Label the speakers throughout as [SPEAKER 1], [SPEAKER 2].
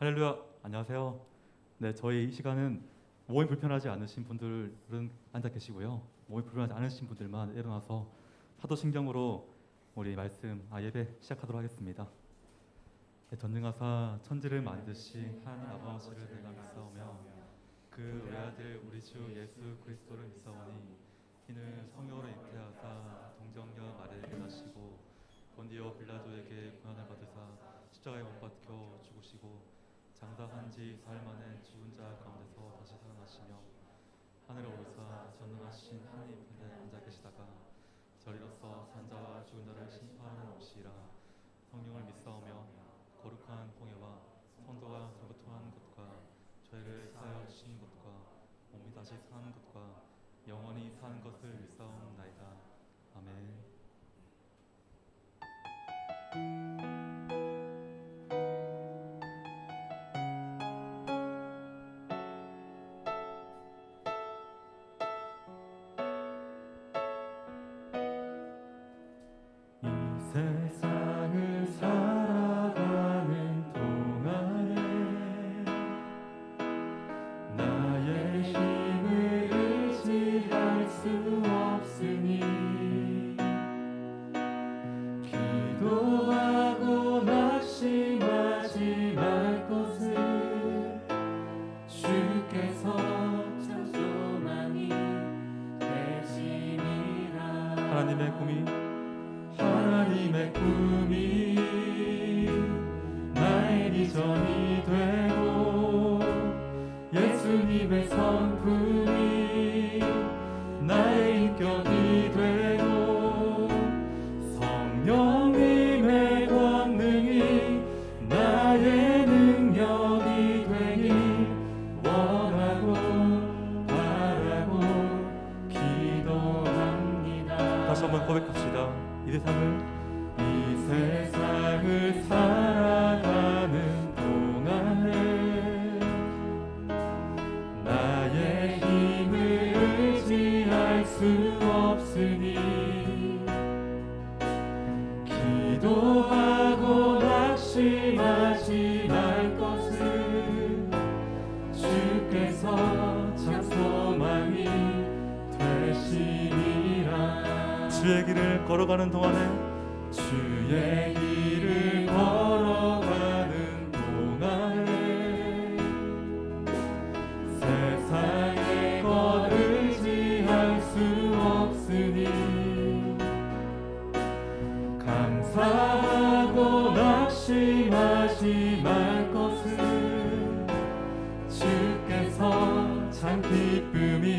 [SPEAKER 1] 할렐루야, 안녕하세요. 네, 저희 이 시간은 몸이 불편하지 않으신 분들은 앉아 계시고요. 몸이 불편하지 않으신 분들만 일어나서 사도신경으로 우리 말씀 예배 시작하도록 하겠습니다. 네, 전능하사 천지를 만드신 하나님 아버지를 내가 믿사오며 그 외아들 우리 주 예수 그리스도를 믿사오니 이는 성령으로 잉태하사 동정녀 마리아에게 나시고 본디오 빌라도에게 고난을 받으사 십자가에 못 박혀 죽으시고 장사한 지 사흘 만에 죽은 자 가운데서 다시 살아나시며 하늘에 오르사 전능하신 하나님 편에 앉아 계시다가 저리로서 산자와 죽은 자를 심판하는 오시리라. 성령을 믿사오며 거룩한 공예와 성도가 결부토한 것과 죄를 사하여 주시는 것과 몸이 다시 사는 것과 영원히 사는 것을 믿사옵나이다. 아멘.
[SPEAKER 2] 세상을 살아가는 동안에 나의 힘을 의지할 수 없으니 기도하고 낙심하지 말 것을 주께서 참 소망이 되시니라.
[SPEAKER 1] 하나님의 꿈이
[SPEAKER 2] 나의 비전이 되고 예수님의 성품이 나의 인격이 되고 성령님의 권능이 나의 능력이 되길 원하고 바라고 기도합니다.
[SPEAKER 1] 다시 한번 고백합시다. 이
[SPEAKER 2] 세상을 살아가는 동안에 나의 힘을 의지할 수 없으니 기도하고 낙심하지 말 것을 주께서 참 소망이 되시리라.
[SPEAKER 1] 주의 길을 걸어가는 동안에
[SPEAKER 2] 주의 길을 걸어가는 동안에 세상의 것 의지할 수 없으니 감사하고 낙심하지 말 것을 주께서 참 기쁨이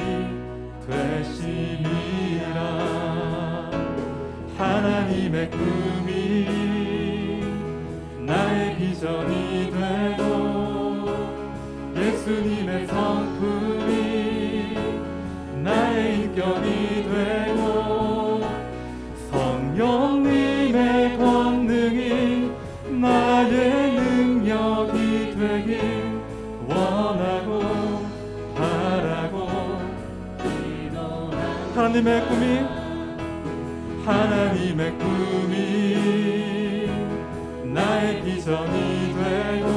[SPEAKER 2] 되심이라. 하나님의 꿈이 나의 비전이 되고 예수님의 성품이 나의 인격이 되고 성령님의 권능이 나의 능력이 되길 원하고 바라고 기도합니다. 하나님의 꿈이 나의 비전이 되고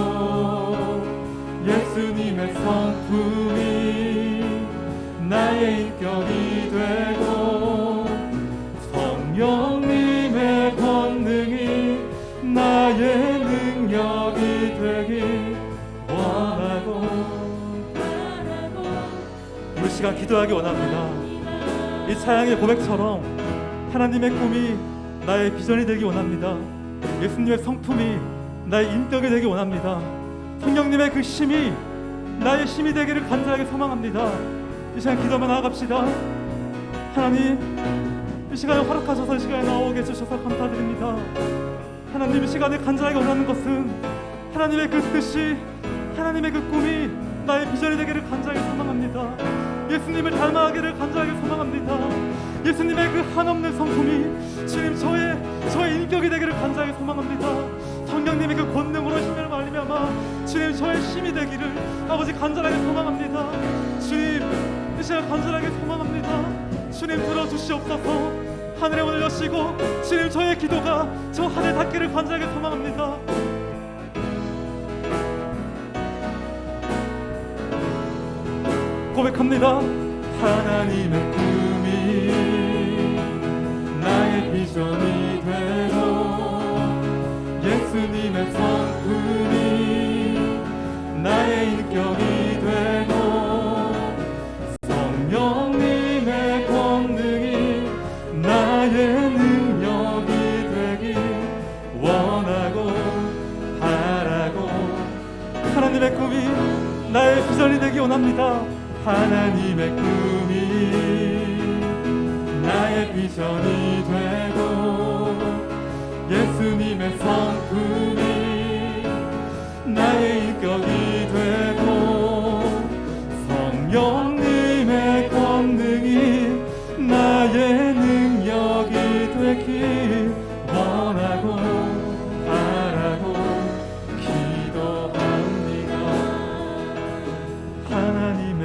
[SPEAKER 2] 예수님의 성품이 나의 인격이 되고 성령님의 권능이 나의 능력이 되길 원하고 바라고.
[SPEAKER 1] 우리 시간 기도하기 원합니다. 이 이 찬양의 고백처럼 하나님의 꿈이 나의 비전이 되기 원합니다. 예수님의 성품이 나의 인격이 되기 원합니다. 성령님의 그 힘이 나의 힘이 되기를 간절하게 소망합니다. 이 시간 기도하며 나아갑시다. 하나님, 이 시간에 허락하셔서 이 시간에 나오게 해주셔서 감사드립니다. 하나님, 이 시간에 간절하게 원하는 것은 하나님의 그 뜻이, 하나님의 그 꿈이 나의 비전이 되기를 간절하게 소망합니다. 예수님을 닮아가기를 간절하게 소망합니다. 예수님의 그 한없는 성품이 주님 저의 인격이 되기를 간절하게 소망합니다. 성령님의 그 권능으로 힘을 말미암아 주님 저의 힘이 되기를 아버지 간절하게 소망합니다. 주님, 이 시간 간절하게 소망합니다. 주님 들어주시옵소서. 하늘의 문을 여시고 주님 저의 기도가 저 하늘 닿기를 간절하게 소망합니다. 고백합니다.
[SPEAKER 2] 하나님의 꿈이 나의 비전이 되고 예수님의 성품이 나의 인격이 되고 성령님의 권능이 나의 능력이 되길 원하고 바라고
[SPEAKER 1] 하나님의 꿈이 나의 비전이 되기 원합니다.
[SPEAKER 2] 하나님의 꿈이 나의 비전이 되고 예수님의 성품이 나의 인격이 되고 성령님의 권능이 나의 능력이 되길 원하고 바라고 기도합니다. 하나님의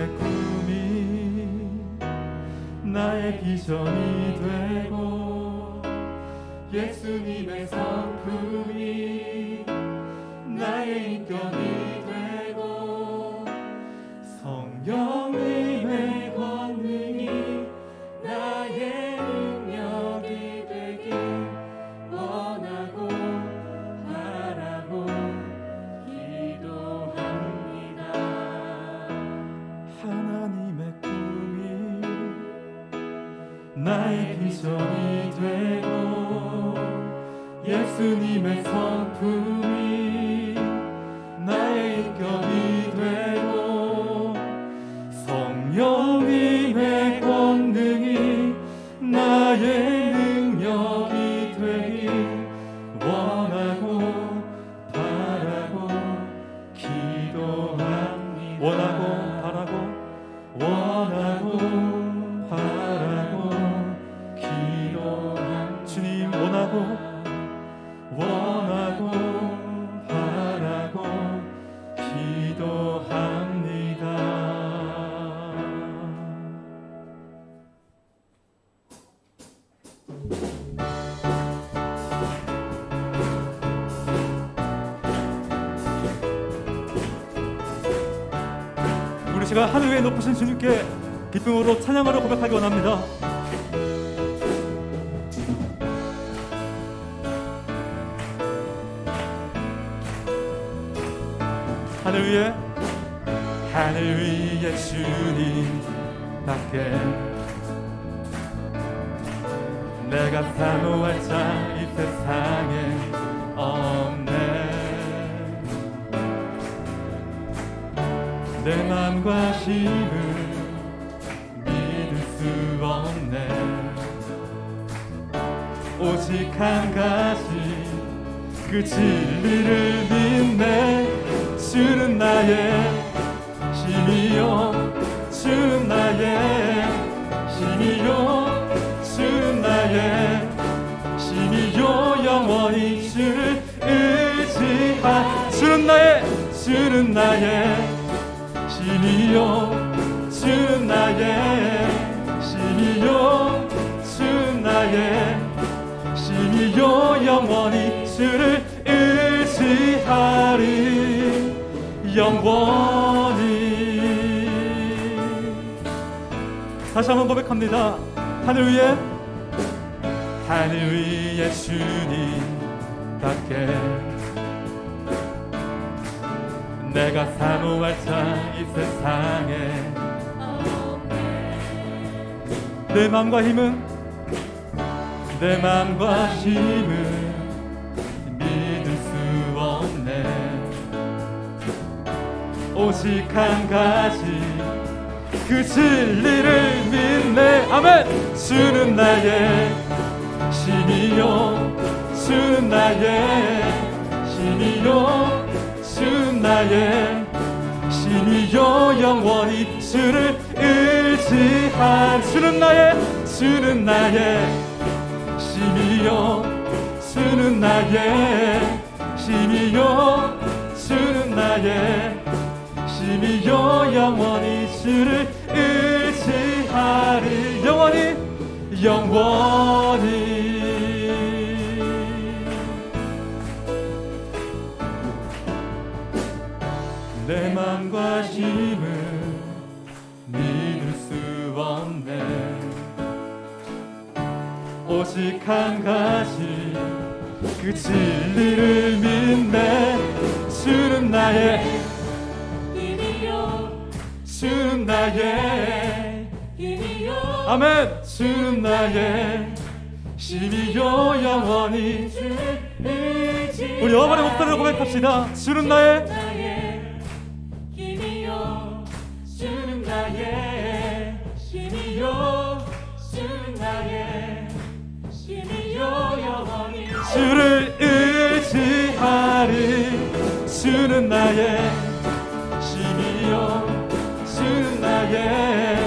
[SPEAKER 2] 나의 비전이 되고 예수님의 성품이 나의 인격이 되고 성령님의 권능이 나의 능력이 되길 원하고 바라고 기도합니다. 하나님의 나의 비전이 되고 예수님의 성품이 나의 인격이 되고 성령님의 권능이 나의 능력이 되길 원하고 바라고 기도합니다. 원하고 바라고
[SPEAKER 1] 주님 원하고
[SPEAKER 2] 바라고 기도합니다.
[SPEAKER 1] 우리 시간 하늘 위에 높으신 주님께 기쁨으로 찬양으로 고백하기 원합니다.
[SPEAKER 2] 하늘 위에 주님밖에 내가 사모할 자 이 세상에 없네. 내 맘과 힘을 믿을 수 없네. 오직 한 가지 그 진리를 믿네. 주는 나의 힘이요, 주는 나의 힘이요, 주는 나의 힘이요. 영원히 주를 의지하. 주는 나의 힘이요, 주는 나의 힘이요, 주는 나의 힘이요. 영원히 주를 의지하리. 영원히.
[SPEAKER 1] 다시 한번 고백합니다. 하늘 위에
[SPEAKER 2] 주님밖에 내가 사모할 자 이 세상에
[SPEAKER 1] 내 맘과 힘은 믿을 수 없네. 오직 한 가지 그 진리를 믿네. 아멘. 주는 나의 신이요, 주는 나의 신이요, 주는 나의 신이요, 영원히 주를 의지한 주는 나의 신이요, 주는 나의 신이요, 주는 나의 신이요, 영원히 주를 의지하리. 영원히 내 맘과 힘을 믿을 수 없네. 오직 한 가지 그 진리를 믿네. 주는 나의 힘이요, 주는 나의 힘이요, 아멘. 주는 나의 신이요, 영원히 우리 여호와의 목소리로 고백합시다. 주는 나의 힘이요, 주는 나의 신이요, 주는 나의 신이요, 영원히 주를 의지하리. 주는 나의 신이요, 주는 나의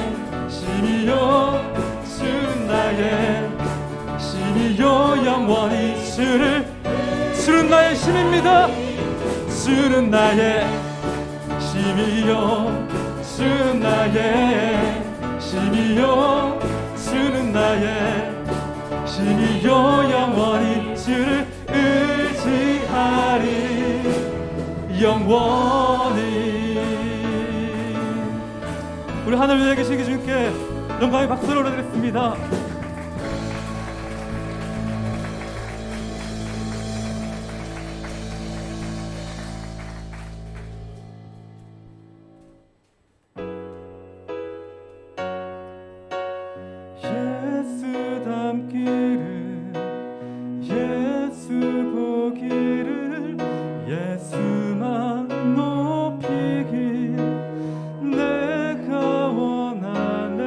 [SPEAKER 1] 신이요, 주는 나의 신이요, 영원히 주는 나의 신입니다. 주는 나의 신이요, 주는 나의 신이요, 주는 나의 신이요, 영원히 주를 의지하리. 영원히. 우리 하늘 위에 계신 주님께 영광의 박수를 올려드리겠습니다. 예수 닮기를, 예수 보기를, 예수만 높이길 내가 원하네.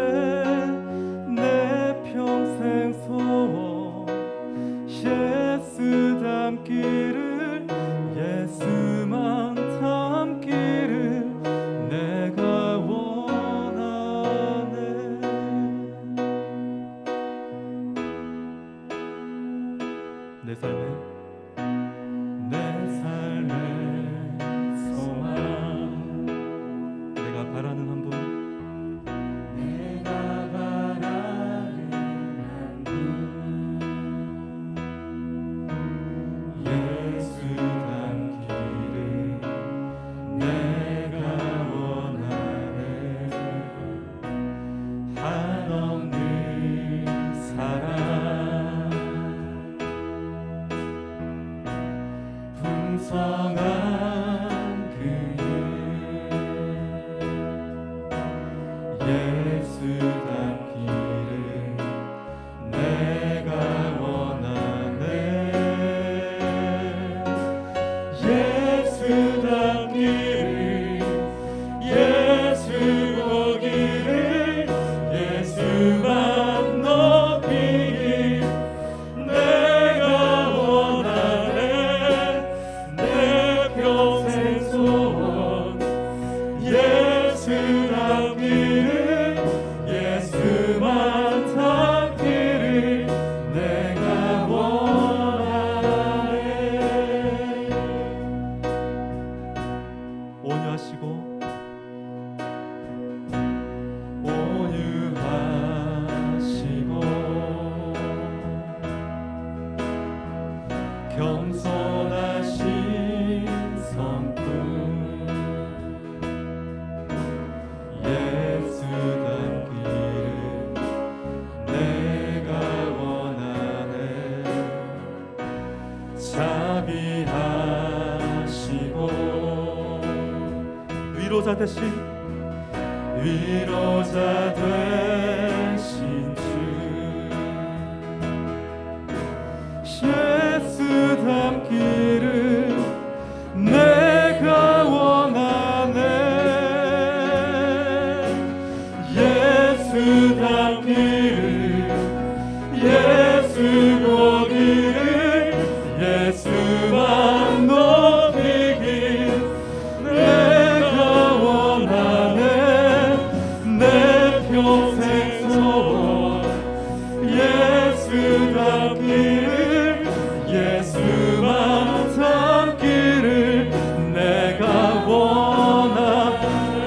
[SPEAKER 1] 내 평생 소원 예수 닮기를, 예수만 닮기를 내가 원하네. 내 삶의 소망, 내가 바라는 한 분, 내가 바라는 한 분, 예수 닮기를 내가 원하네. 한없는 사랑, 풍성한 그의 예수 닮기를 내가 원하네. 예수 닮기를, 예수 보기를, 예수만 높이길 내가 원하네. 내 평생 소원 예수 닮기를, 예수만 닮기를 내가 원하네. 온유하시고 겸손하신 성품, 예수 닮기를 내가 원하네. 자비하시고 위로자 되신 주,
[SPEAKER 2] 예수 닮기를 내가 원하네. 예수 닮기를 예수 보기를 예수만 높이길 내가 원하네. 내 평생 소원 예수 닮기를 예수만 닮기를 내가 원하네.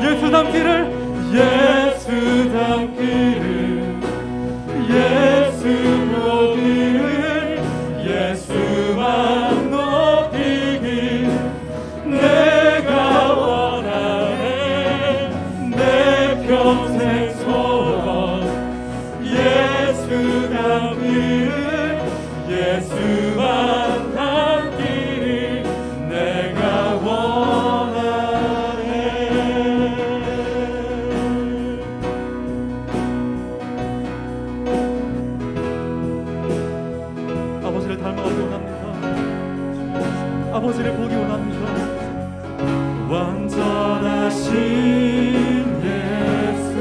[SPEAKER 2] 예수 닮기를 예수 닮기를 예수 보기를 예수만 높이길 내가 원하네. 내 평생 소원 예수 닮기를 예수만 닮기를 내가 원하네. 아버지를 닮아가기 원합니다. 아버지를 보기 원합니다. 완전하신 예수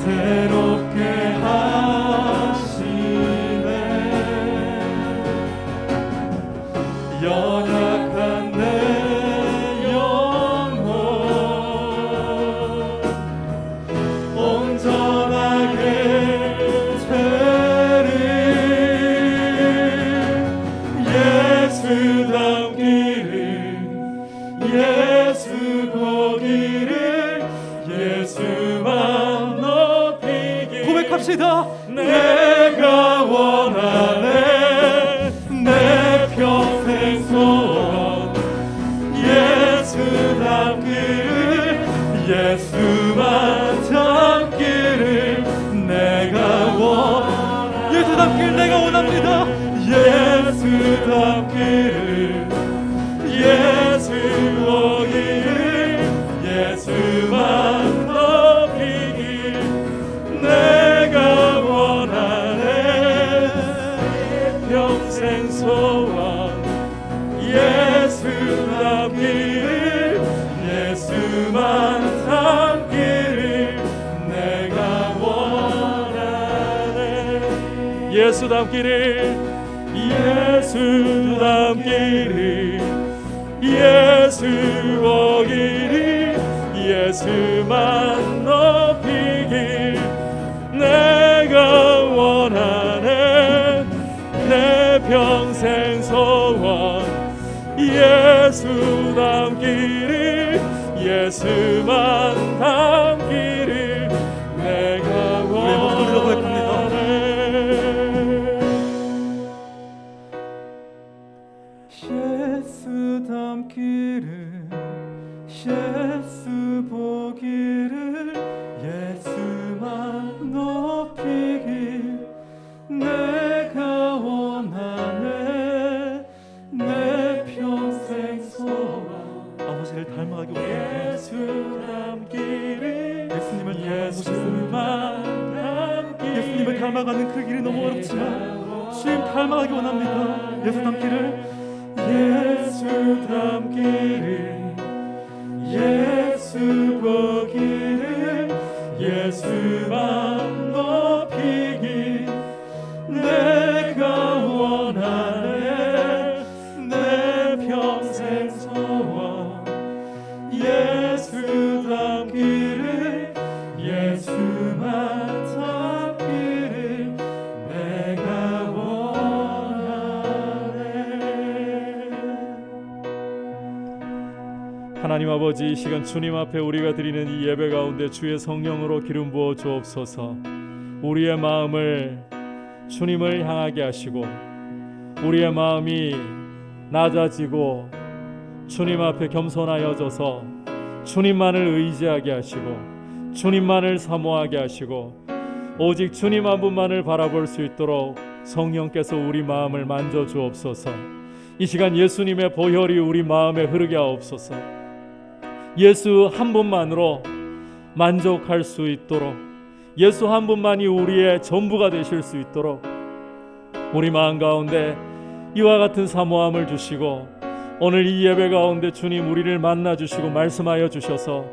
[SPEAKER 2] 새롭게 하시네. 연약한 내 영혼 온전하게 되리. 예수 닮기를 예수 보기를 예수만 높이길 고백합시다. 내가 원하네. 내 평생 소원 예수 닮기를 예수만 닮기를 내가 원하네. 예수 닮기를 내가 원합니다. 예수 닮기를 예수 보기를 예수만 높이길 내가 원하네. 평생 소원 예수 닮기를 예수만 닮기를 내가 원하네. 예수 닮기를 예수 닮기를 예수 보기를 예수만 높이길 내가 원하네. 내 평생 소원 예수 닮기를 예수만 닮기를 내가 원하네. 예수 닮기를 예수 보기를 예수만 높이길 내가 원하네. 내 평생 소원 아버지를 닮아가기 원합니다. 예수 닮기를 예수님을 예수님을 닮아가는 그 길이 너무 어렵지만 주님 닮아가기 원합니다. 예수 닮기를 예수 닮기를 예수 보기를 예수만 높이길 내가 원하네. 내 평생 소원 예수 닮기를 예수만 닮기를 내가 원하네. 하나님 아버지, 이 시간 주님 앞에 우리가 드리는 이 예배 가운데 주의 성령으로 기름 부어 주옵소서. 우리의 마음을 주님을 향하게 하시고 우리의 마음이 낮아지고 주님 앞에 겸손하여져서 주님만을 의지하게 하시고 주님만을 사모하게 하시고 오직 주님 한 분만을 바라볼 수 있도록 성령께서 우리 마음을 만져 주옵소서. 이 시간 예수님의 보혈이 우리 마음에 흐르게 하옵소서. 예수 한 분만으로 만족할 수 있도록 예수 한 분만이 우리의 전부가 되실 수 있도록 우리 마음 가운데 이와 같은 사모함을 주시고, 오늘 이 예배 가운데 주님 우리를 만나 주시고 말씀하여 주셔서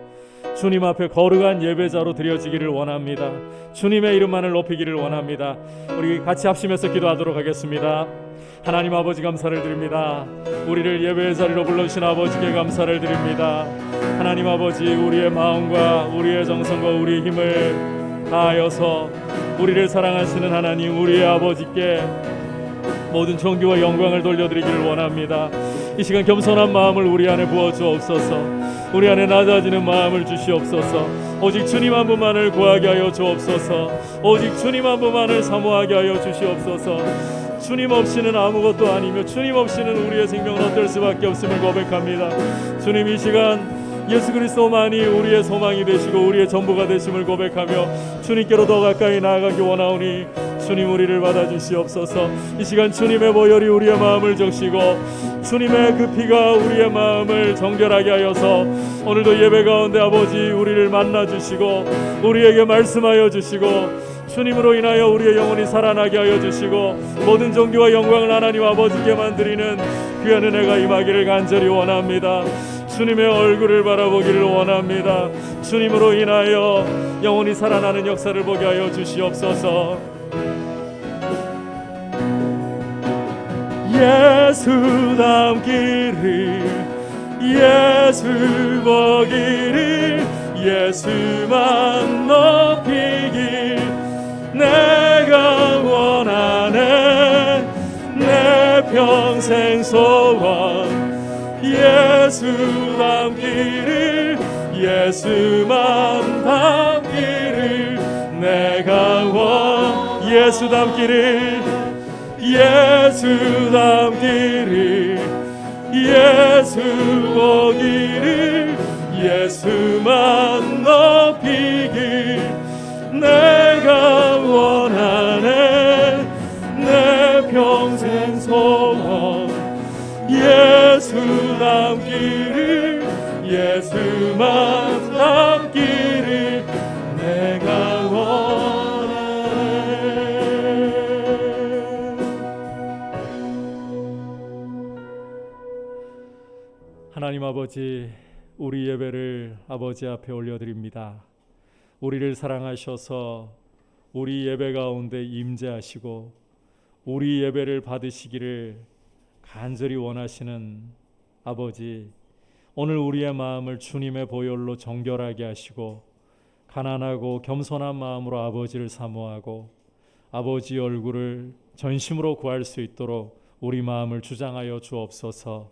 [SPEAKER 2] 주님 앞에 거룩한 예배자로 드려지기를 원합니다. 주님의 이름만을 높이기를 원합니다. 우리 같이 합심해서 기도하도록 하겠습니다. 하나님 아버지, 감사를 드립니다. 우리를 예배의 자리로 불러주신 아버지께 감사를 드립니다. 하나님 아버지, 우리의 마음과 우리의 정성과 우리의 힘을 다하여서 우리를 사랑하시는 하나님, 우리의 아버지께 모든 존귀와 영광을 돌려드리기를 원합니다. 이 시간 겸손한 마음을 우리 안에 부어주옵소서. 우리 안에 낮아지는 마음을 주시옵소서. 오직 주님 한 분만을 구하게 하여 주옵소서. 오직 주님 한 분만을 사모하게 하여 주시옵소서. 주님 없이는 아무것도 아니며 주님 없이는 우리의 생명은 어떨 수밖에 없음을 고백합니다. 주님, 이 시간 예수 그리스도만이 우리의 소망이 되시고 우리의 전부가 되심을 고백하며 주님께로 더 가까이 나아가기 원하오니 주님, 우리를 받아주시옵소서. 이 시간 주님의 보혈이 우리의 마음을 적시고 주님의 그 피가 우리의 마음을 정결하게 하여서 오늘도 예배 가운데 아버지 우리를 만나주시고 우리에게 말씀하여 주시고 주님으로 인하여 우리의 영혼이 살아나게 하여 주시고 모든 존귀와 영광을 하나님 아버지께만 드리는 귀한 은혜가 임하기를 간절히 원합니다. 주님의 얼굴을 바라보기를 원합니다. 주님으로 인하여 영혼이 살아나는 역사를 보게 하여 주시옵소서. 예수 닮기를, 예수 보기를, 예수만 높이길 내가 원하네. 내 평생 소원 예수 닮기를, 예수만 닮기를 내가 예수 닮기를, 예수 닮기를, 예수 보기를, 예수만 높이길 내가 원하네. 내 평생 소원 예수 닮기를, 예수만 닮기를 내가 원하네. 하나님 아버지, 우리 예배를 아버지 앞에 올려드립니다. 우리를 사랑하셔서 우리 예배 가운데 임재하시고 우리 예배를 받으시기를 간절히 원하시는 아버지, 오늘 우리의 마음을 주님의 보혈로 정결하게 하시고 가난하고 겸손한 마음으로 아버지를 사모하고 아버지 얼굴을 전심으로 구할 수 있도록 우리 마음을 주장하여 주옵소서.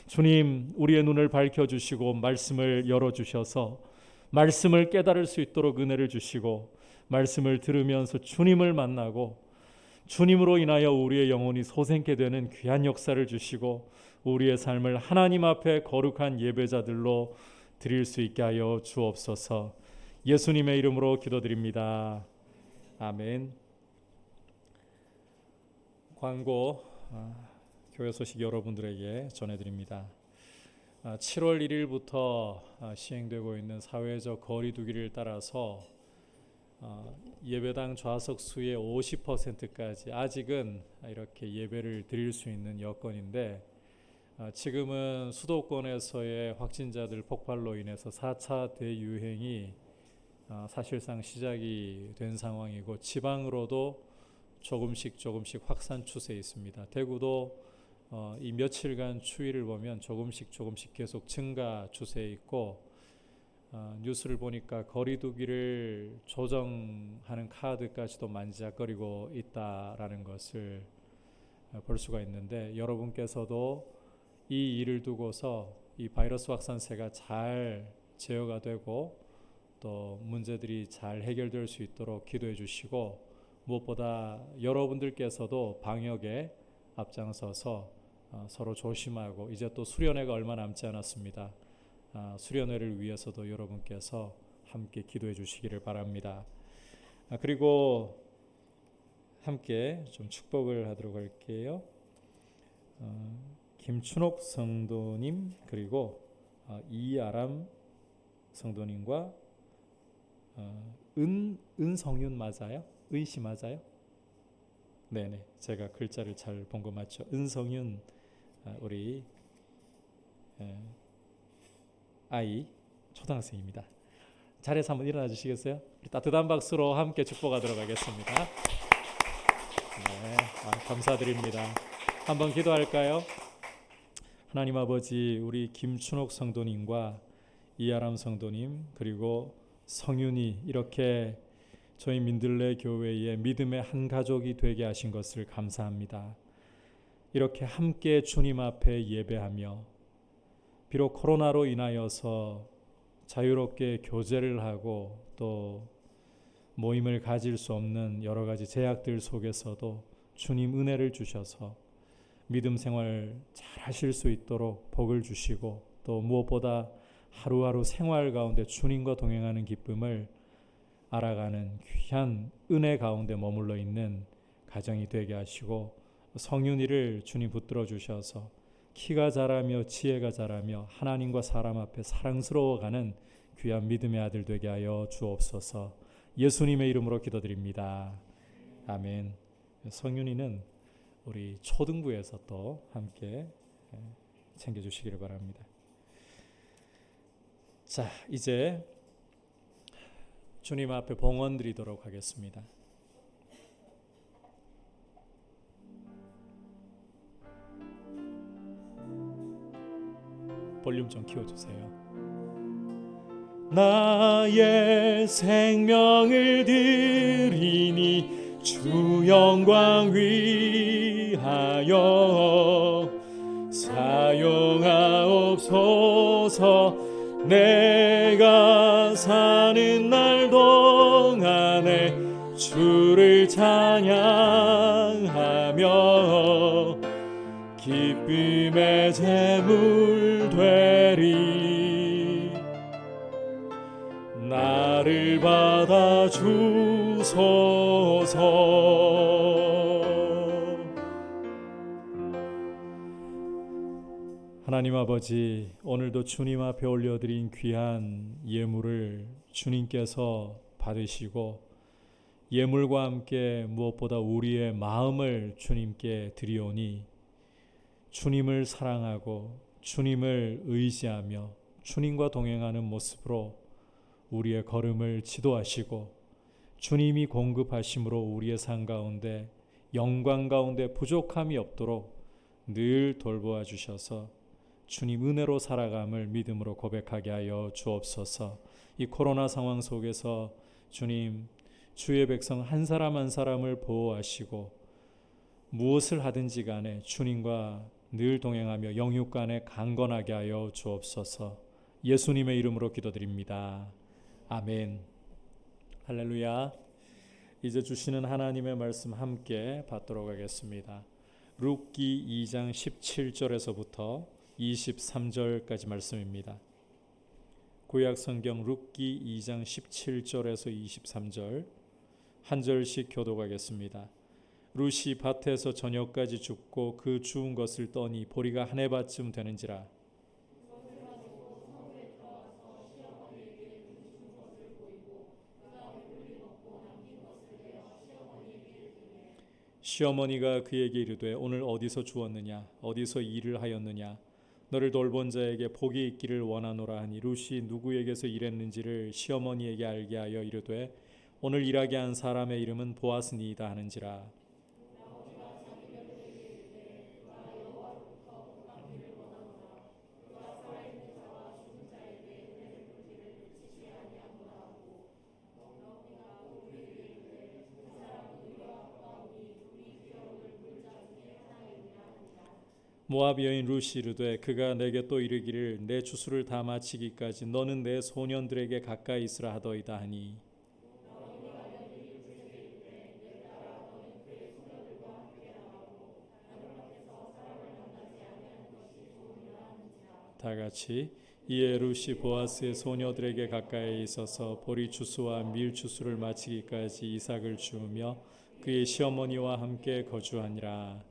[SPEAKER 2] 주님, 우리의 눈을 밝혀주시고 말씀을 열어주셔서 말씀을 깨달을 수 있도록 은혜를 주시고 말씀을 들으면서 주님을 만나고 주님으로 인하여 우리의 영혼이 솟게 되는 귀한 역사를 주시고 우리의 삶을 하나님 앞에 거룩한 예배자들로 드릴 수 있게 하여 주옵소서. 예수님의 이름으로 기도드립니다. 아멘. 광고 교회 소식 여러분들에게 전해드립니다. 7월 1일부터 시행되고 있는 사회적 거리 두기를 따라서 예배당 좌석 수의 50%까지 아직은 이렇게 예배를 드릴 수 있는 여건인데, 지금은 수도권에서의 확진자들 폭발로 인해서 4차 대유행이 사실상 시작이 된 상황이고 지방으로도 조금씩 확산 추세에 있습니다. 대구도 이 며칠간 추이를 보면 조금씩 계속 증가 추세에 있고, 뉴스를 보니까 거리두기를 조정하는 카드까지도 만지작거리고 있다라는 것을 볼 수가 있는데, 여러분께서도 이 일을 두고서 이 바이러스 확산세가 잘 제어가 되고 또 문제들이 잘 해결될 수 있도록 기도해 주시고, 무엇보다 여러분들께서도 방역에 앞장서서 서로 조심하고, 이제 또 수련회가 얼마 남지 않았습니다. 수련회를 위해서도 여러분께서 함께 기도해 주시기를 바랍니다. 그리고 함께 좀 축복을 하도록 할게요. 김춘옥 성도님, 그리고 이아람 성도님과 은성윤 맞아요? 의씨 맞아요? 네네, 제가 글자를 잘 본 거 맞죠? 은성윤 우리 아이 초등학생입니다. 자리에서 한번 일어나 주시겠어요? 우리 따뜻한 박수로 함께 축복하도록 하겠습니다. 네, 감사드립니다. 한번 기도할까요? 하나님 아버지, 우리 김춘옥 성도님과 이아람 성도님 그리고 성윤이 이렇게 저희 민들레 교회의 믿음의 한 가족이 되게 하신 것을 감사합니다. 이렇게 함께 주님 앞에 예배하며 비록 코로나로 인하여서 자유롭게 교제를 하고 또 모임을 가질 수 없는 여러 가지 제약들 속에서도 주님 은혜를 주셔서 믿음 생활 잘 하실 수 있도록 복을 주시고 또 무엇보다 하루하루 생활 가운데 주님과 동행하는 기쁨을 알아가는 귀한 은혜 가운데 머물러 있는 가정이 되게 하시고 성윤이를 주님 붙들어 주셔서 키가 자라며 지혜가 자라며 하나님과 사람 앞에 사랑스러워가는 귀한 믿음의 아들 되게 하여 주옵소서. 예수님의 이름으로 기도드립니다. 아멘. 성윤이는 우리 초등부에서 또 함께 챙겨주시기를 바랍니다. 자, 이제 주님 앞에 봉헌 드리도록 하겠습니다. 볼륨 좀 키워주세요. 나의 생명을 드리니 주 영광 위하여 사용하옵소서. 내가 사는 날 동안에 주를 찬양하며 기쁨의 제물 되리. 나를 받아 주소서. 하나님 아버지, 오늘도 주님 앞에 올려드린 귀한 예물을 주님께서 받으시고 예물과 함께 무엇보다 우리의 마음을 주님께 드리오니 주님을 사랑하고 주님을 의지하며 주님과 동행하는 모습으로 우리의 걸음을 지도하시고 주님이 공급하심으로 우리의 삶 가운데 영광 가운데 부족함이 없도록 늘 돌보아 주셔서 주님 은혜로 살아감을 믿음으로 고백하게 하여 주옵소서. 이 코로나 상황 속에서 주님, 주의 백성 한 사람 한 사람을 보호하시고 무엇을 하든지 간에 주님과 늘 동행하며 영육 간에 강건하게 하여 주옵소서. 예수님의 이름으로 기도드립니다. 아멘. 할렐루야. 이제 주시는 하나님의 말씀 함께 받도록 하겠습니다. 룻기 2장 17절에서부터 23절까지 말씀입니다. 구약 성경 룻기 2장 17절에서 23절 한 절씩 교독하겠습니다. 룻이 밭에서 저녁까지 죽고 그 주운 것을 떠니 보리가 한 해밭쯤 되는지라. 시어머니가 그에게 이르되 오늘 어디서 주었느냐 어디서 일을 하였느냐 너를 돌본 자에게 복이 있기를 원하노라 하니 룻이 누구에게서 일했는지를 시어머니에게 알게 하여 이르되 오늘 일하게 한 사람의 이름은 보아스니이다 하는지라. 모압 여인 룻이 이르되 그가 내게 또 이르기를 내 추수를 다 마치기까지 너는 내 소년들에게 가까이 있으라 하더이다 하니 다 같이 이에 룻이 보아스의 소녀들에게 가까이 있어서 보리 추수와 밀 추수를 마치기까지 이삭을 주우며 그의 시어머니와 함께 거주하니라.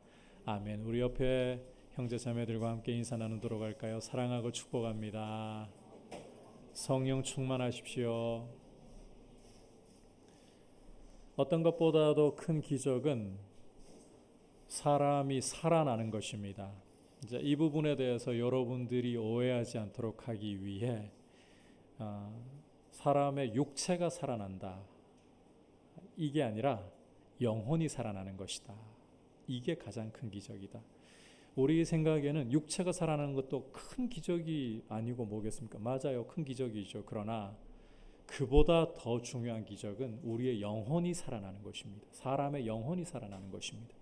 [SPEAKER 2] 아멘. 우리 옆에 형제 자매들과 함께 인사 나누도록 할까요? 사랑하고 축복합니다. 성령 충만하십시오. 어떤 것보다도 큰 기적은 사람이 살아나는 것입니다. 이제 이 부분에 대해서 여러분들이 오해하지 않도록 하기 위해 사람의 육체가 살아난다. 이게 아니라 영혼이 살아나는 것이다. 이게 가장 큰 기적이다. 우리 생각에는 육체가 살아나는 것도 큰 기적이 아니고 뭐겠습니까? 맞아요. 큰 기적이죠. 그러나 그보다 더 중요한 기적은 우리의 영혼이 살아나는 것입니다. 사람의 영혼이 살아나는 것입니다.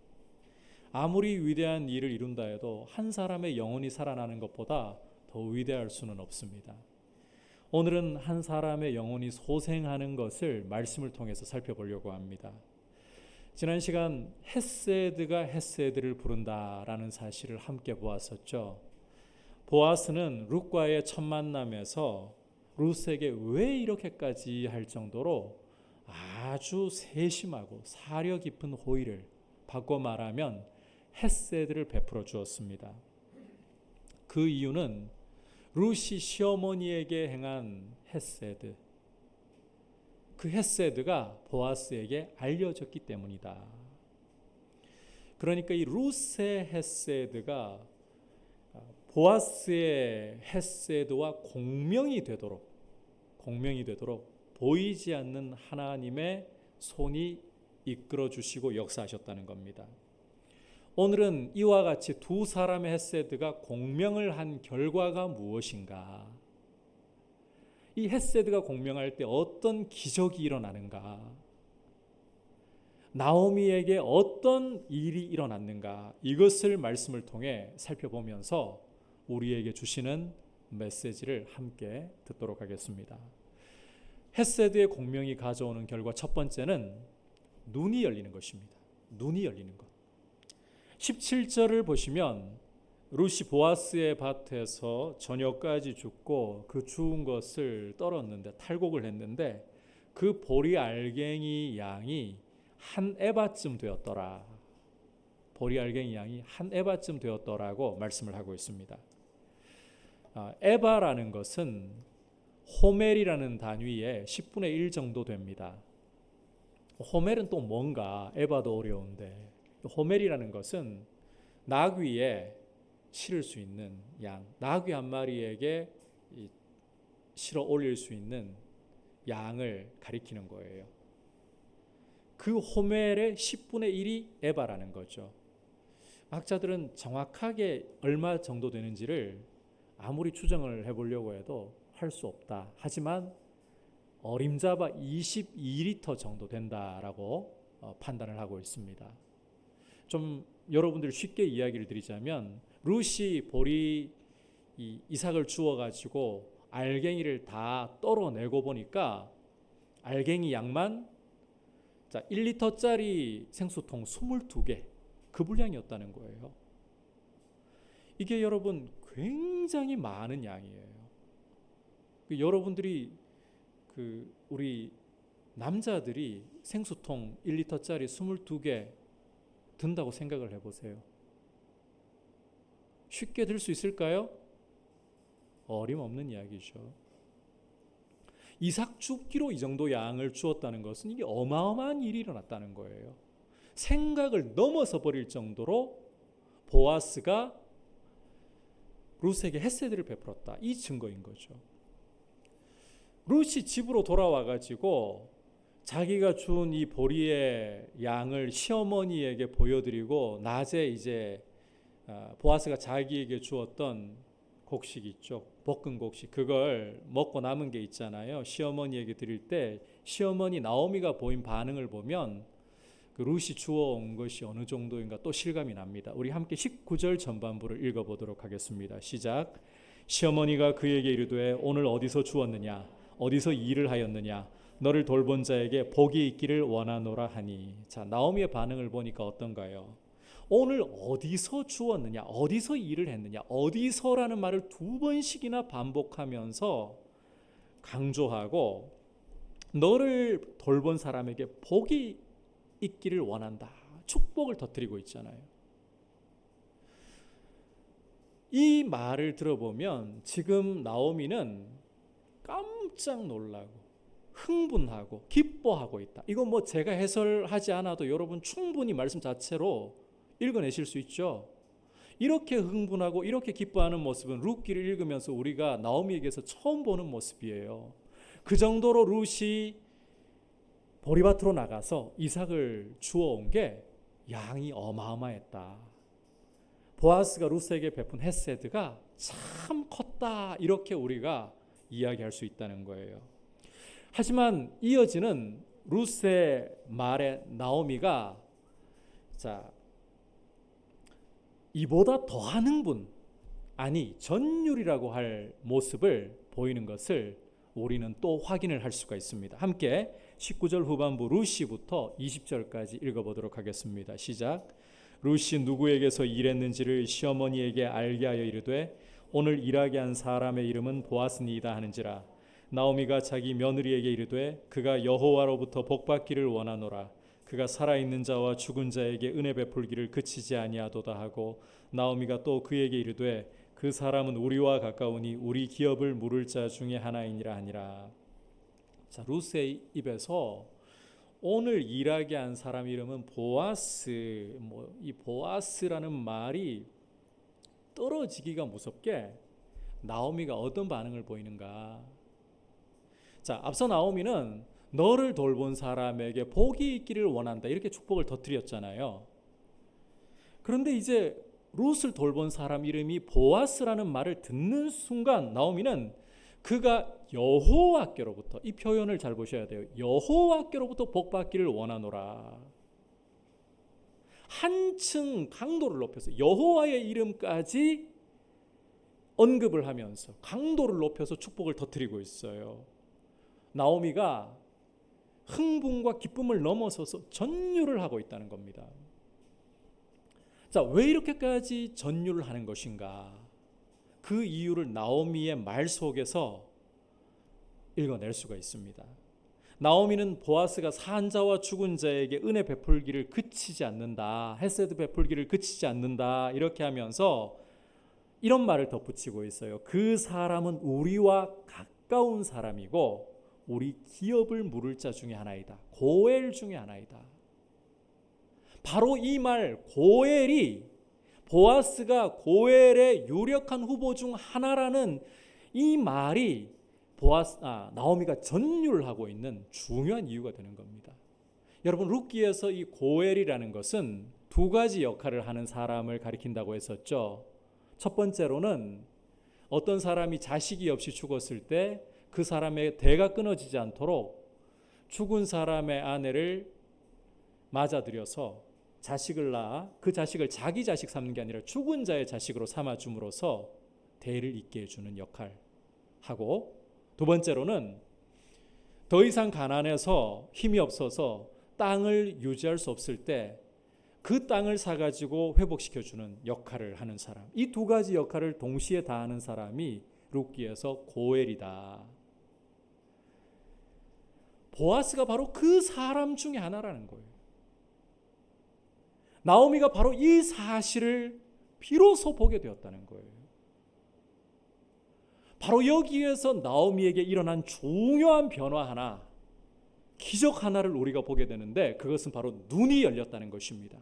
[SPEAKER 2] 아무리 위대한 일을 이룬다 해도 한 사람의 영혼이 살아나는 것보다 더 위대할 수는 없습니다. 오늘은 한 사람의 영혼이 소생하는 것을 말씀을 통해서 살펴보려고 합니다. 지난 시간 헤세드가 헤세드를 부른다라는 사실을 함께 보았었죠. 보아스는 룻과의 첫 만남에서 룻에게 왜 이렇게까지 할 정도로 아주 세심하고 사려 깊은 호의를, 바꿔 말하면 헤세드를 베풀어 주었습니다. 그 이유는 룻이 시어머니에게 행한 헤세드, 그 헤세드가 보아스에게 알려졌기 때문이다. 그러니까 이 룻의 헤세드가 보아스의 헤세드와 공명이 되도록 보이지 않는 하나님의 손이 이끌어 주시고 역사하셨다는 겁니다. 오늘은 이와 같이 두 사람의 헤세드가 공명을 한 결과가 무엇인가? 이 헤세드가 공명할 때 어떤 기적이 일어나는가? 나오미에게 어떤 일이 일어났는가? 이것을 말씀을 통해 살펴보면서 우리에게 주시는 메시지를 함께 듣도록 하겠습니다. 헤세드의 공명이 가져오는 결과 첫 번째는 눈이 열리는 것입니다. 눈이 열리는 것. 17절을 보시면 룻이 보아스의 밭에서 저녁까지 죽고 그 죽은 것을 떨었는데, 탈곡을 했는데 그 보리 알갱이 양이 한 에바쯤 되었더라. 보리 알갱이 양이 한 에바쯤 되었더라고 말씀을 하고 있습니다. 에바라는 것은 호멜이라는 단위의 10분의 1 정도 됩니다. 호멜은 또 뭔가, 에바도 어려운데, 호멜이라는 것은 나귀에 실을 수 있는 양, 나귀 한 마리에게 실어 올릴 수 있는 양을 가리키는 거예요. 그 호멜의 10분의 1이 에바라는 거죠. 학자들은 정확하게 얼마 정도 되는지를 아무리 추정을 해보려고 해도 할 수 없다. 하지만 어림잡아 22리터 정도 된다라고 판단을 하고 있습니다. 좀 여러분들 쉽게 이야기를 드리자면, 룻이 보리 이삭을 주워가지고 알갱이를 다 떨어내고 보니까 알갱이 양만 1리터짜리 생수통 22개, 그 분량이었다는 거예요. 이게 여러분 굉장히 많은 양이에요. 여러분들이 우리 남자들이 생수통 1리터짜리 22개 든다고 생각을 해보세요. 쉽게 들 수 있을까요? 어림없는 이야기죠. 이삭 줍기로 이 정도 양을 주었다는 것은 이게 어마어마한 일이 일어났다는 거예요. 생각을 넘어서 버릴 정도로 보아스가 룻에게 헤세드를 베풀었다. 이 증거인 거죠. 룻이 집으로 돌아와 가지고 자기가 준 이 보리의 양을 시어머니에게 보여드리고, 낮에 이제 보아스가 자기에게 주었던 곡식 있죠, 볶은 곡식, 그걸 먹고 남은 게 있잖아요. 시어머니에게 드릴 때 시어머니 나오미가 보인 반응을 보면 그 룻이 주워온 것이 어느 정도인가 또 실감이 납니다. 우리 함께 19절 전반부를 읽어보도록 하겠습니다. 시작. 시어머니가 그에게 이르되 오늘 어디서 주웠느냐, 어디서 일을 하였느냐, 너를 돌본 자에게 복이 있기를 원하노라 하니. 자, 나오미의 반응을 보니까 어떤가요? 오늘 어디서 주웠느냐, 어디서 일을 했느냐, 어디서라는 말을 2번씩이나 반복하면서 강조하고, 너를 돌본 사람에게 복이 있기를 원한다, 축복을 터뜨리고 있잖아요. 이 말을 들어보면 지금 나오미는 깜짝 놀라고 흥분하고 기뻐하고 있다. 이거 뭐 제가 해설하지 않아도 여러분 충분히 말씀 자체로 읽어내실 수 있죠. 이렇게 흥분하고 이렇게 기뻐하는 모습은 룻기를 읽으면서 우리가 나오미에게서 처음 보는 모습이에요. 그 정도로 룻이 보리밭으로 나가서 이삭을 주워온 게 양이 어마어마했다. 보아스가 룻에게 베푼 헤세드가 참 컸다. 이렇게 우리가 이야기할 수 있다는 거예요. 하지만 이어지는 룻의 말에 나오미가 이보다 더한 흥분, 아니 전율이라고 할 모습을 보이는 것을 우리는 또 확인을 할 수가 있습니다. 함께 19절 후반부 룻시부터 20절까지 읽어보도록 하겠습니다. 시작. 룻이 누구에게서 일했는지를 시어머니에게 알게 하여 이르되 오늘 일하게 한 사람의 이름은 보아스니이다 하는지라. 나오미가 자기 며느리에게 이르되 그가 여호와로부터 복받기를 원하노라. 그가 살아있는 자와 죽은 자에게 은혜 베풀기를 그치지 아니하도다 하고 나오미가 또 그에게 이르되 그 사람은 우리와 가까우니 우리 기업을 물을 자 중에 하나이니라 하니라. 자, 룻의 입에서 오늘 일하게 한 사람 이름은 보아스. 이 보아스라는 말이 떨어지기가 무섭게 나오미가 어떤 반응을 보이는가? 자, 앞서 나오미는 너를 돌본 사람에게 복이 있기를 원한다 이렇게 축복을 터뜨렸잖아요. 그런데 이제 룻을 돌본 사람 이름이 보아스라는 말을 듣는 순간 나오미는 그가 여호와께로부터, 이 표현을 잘 보셔야 돼요. 여호와께로부터 복받기를 원하노라. 한층 강도를 높여서 여호와의 이름까지 언급을 하면서 강도를 높여서 축복을 터뜨리고 있어요. 나오미가 흥분과 기쁨을 넘어서서 전율을 하고 있다는 겁니다. 자, 왜 이렇게까지 전율을 하는 것인가? 그 이유를 나오미의 말 속에서 읽어낼 수가 있습니다. 나오미는 보아스가 산 자와 죽은 자에게 은혜 베풀기를 그치지 않는다, 헤세드 베풀기를 그치지 않는다 이렇게 하면서 이런 말을 덧붙이고 있어요. 그 사람은 우리와 가까운 사람이고 우리 기업을 물을 자 중에 하나이다. 고엘 중에 하나이다. 바로 이 말 고엘이 보아스가 고엘의 유력한 후보 중 하나라는 이 말이 나오미가 전율하고 있는 중요한 이유가 되는 겁니다. 여러분 룻기에서 이 고엘이라는 것은 두 가지 역할을 하는 사람을 가리킨다고 했었죠. 첫 번째로는 어떤 사람이 자식이 없이 죽었을 때 그 사람의 대가 끊어지지 않도록 죽은 사람의 아내를 맞아들여서 자식을 낳아 그 자식을 자기 자식 삼는 게 아니라 죽은 자의 자식으로 삼아줌으로써 대를 잇게 해주는 역할 하고, 두 번째로는 더 이상 가난해서 힘이 없어서 땅을 유지할 수 없을 때 그 땅을 사가지고 회복시켜주는 역할을 하는 사람, 이 두 가지 역할을 동시에 다하는 사람이 룻기에서 고엘이다. 보아스가 바로 그 사람 중에 하나라는 거예요. 나오미가 바로 이 사실을 비로소 보게 되었다는 거예요. 바로 여기에서 나오미에게 일어난 중요한 변화 하나, 기적 하나를 우리가 보게 되는데 그것은 바로 눈이 열렸다는 것입니다.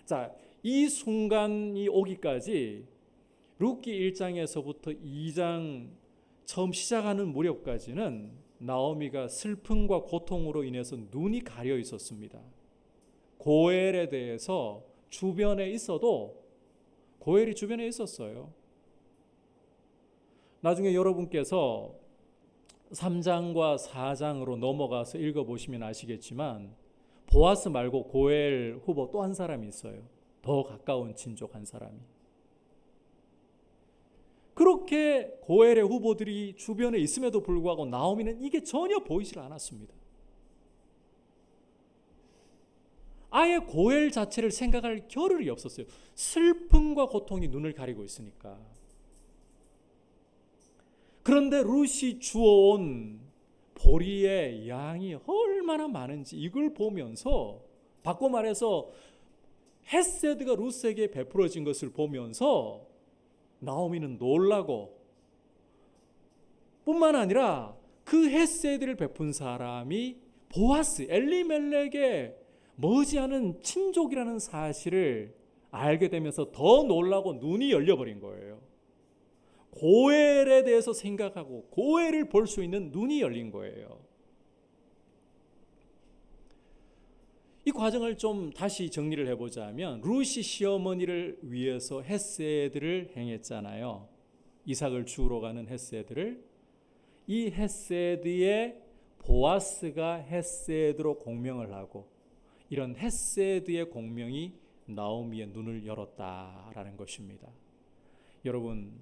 [SPEAKER 2] 자, 이 순간이 오기까지 룻기 1장에서부터 2장 처음 시작하는 무렵까지는 나오미가 슬픔과 고통으로 인해서 눈이 가려 있었습니다. 고엘에 대해서 주변에 있어도 고엘이 주변에 있었어요. 나중에 여러분께서 3장과 4장으로 넘어가서 읽어보시면 아시겠지만 보아스 말고 고엘 후보 또 한 사람이 있어요. 더 가까운 친족 한 사람이. 그렇게 고엘의 후보들이 주변에 있음에도 불구하고 나오미는 이게 전혀 보이질 않았습니다. 아예 고엘 자체를 생각할 겨를이 없었어요. 슬픔과 고통이 눈을 가리고 있으니까. 그런데 룻이 주워온 보리의 양이 얼마나 많은지 이걸 보면서, 바꿔 말해서 헤세드가 룻에게 베풀어진 것을 보면서 나오미는 놀라고, 뿐만 아니라 그 헤세드를 베푼 사람이 보아스, 엘리멜렉의 머지않은 친족이라는 사실을 알게 되면서 더 놀라고 눈이 열려버린 거예요. 고엘에 대해서 생각하고 고엘을 볼 수 있는 눈이 열린 거예요. 이 과정을 좀 다시 정리를 해보자면 룻이 시어머니를 위해서 헤세드를 행했잖아요. 이삭을 주우러 가는 헤세드를. 이 헤세드에 보아스가 헤세드로 공명을 하고 이런 헤세드의 공명이 나오미의 눈을 열었다라는 것입니다. 여러분,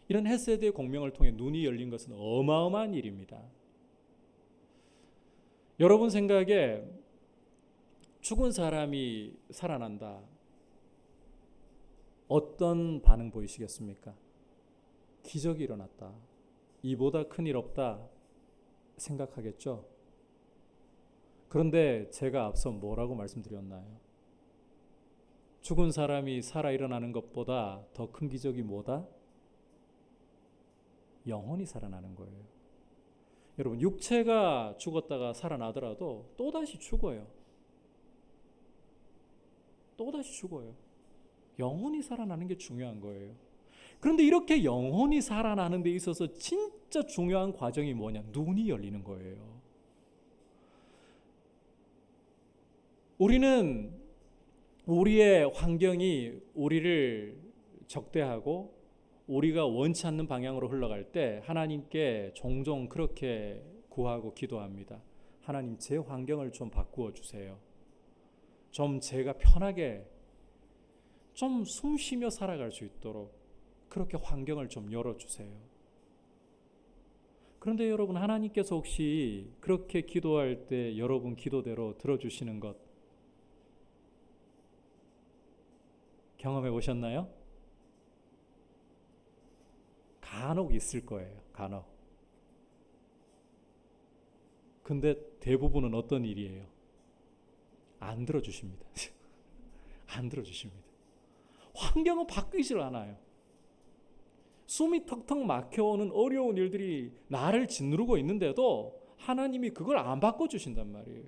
[SPEAKER 2] 이런 헤세드의 공명을 통해 눈이 열린 것은 어마어마한 일입니다. 여러분 생각에 죽은 사람이 살아난다. 어떤 반응 보이시겠습니까? 기적이 일어났다. 이보다 큰일 없다 생각하겠죠? 그런데 제가 앞서 뭐라고 말씀드렸나요? 죽은 사람이 살아 일어나는 것보다 더 큰 기적이 뭐다? 영혼이 살아나는 거예요. 여러분, 육체가 죽었다가 살아나더라도 또다시 죽어요. 또다시 죽어요. 영혼이 살아나는 게 중요한 거예요. 그런데 이렇게 영혼이 살아나는 데 있어서 진짜 중요한 과정이 뭐냐? 눈이 열리는 거예요. 우리는 우리의 환경이 우리를 적대하고 우리가 원치 않는 방향으로 흘러갈 때 하나님께 종종 그렇게 구하고 기도합니다. 하나님, 제 환경을 좀 바꾸어 주세요. 좀 제가 편하게 좀 숨 쉬며 살아갈 수 있도록 그렇게 환경을 좀 열어주세요. 그런데 여러분, 하나님께서 혹시 그렇게 기도할 때 여러분 기도대로 들어주시는 것 경험해 보셨나요? 간혹 있을 거예요. 간혹. 근데 대부분은 어떤 일이에요? 안 들어주십니다. 안 들어주십니다. 환경은 바뀌질 않아요. 숨이 턱턱 막혀오는 어려운 일들이 나를 짓누르고 있는데도 하나님이 그걸 안 바꿔주신단 말이에요.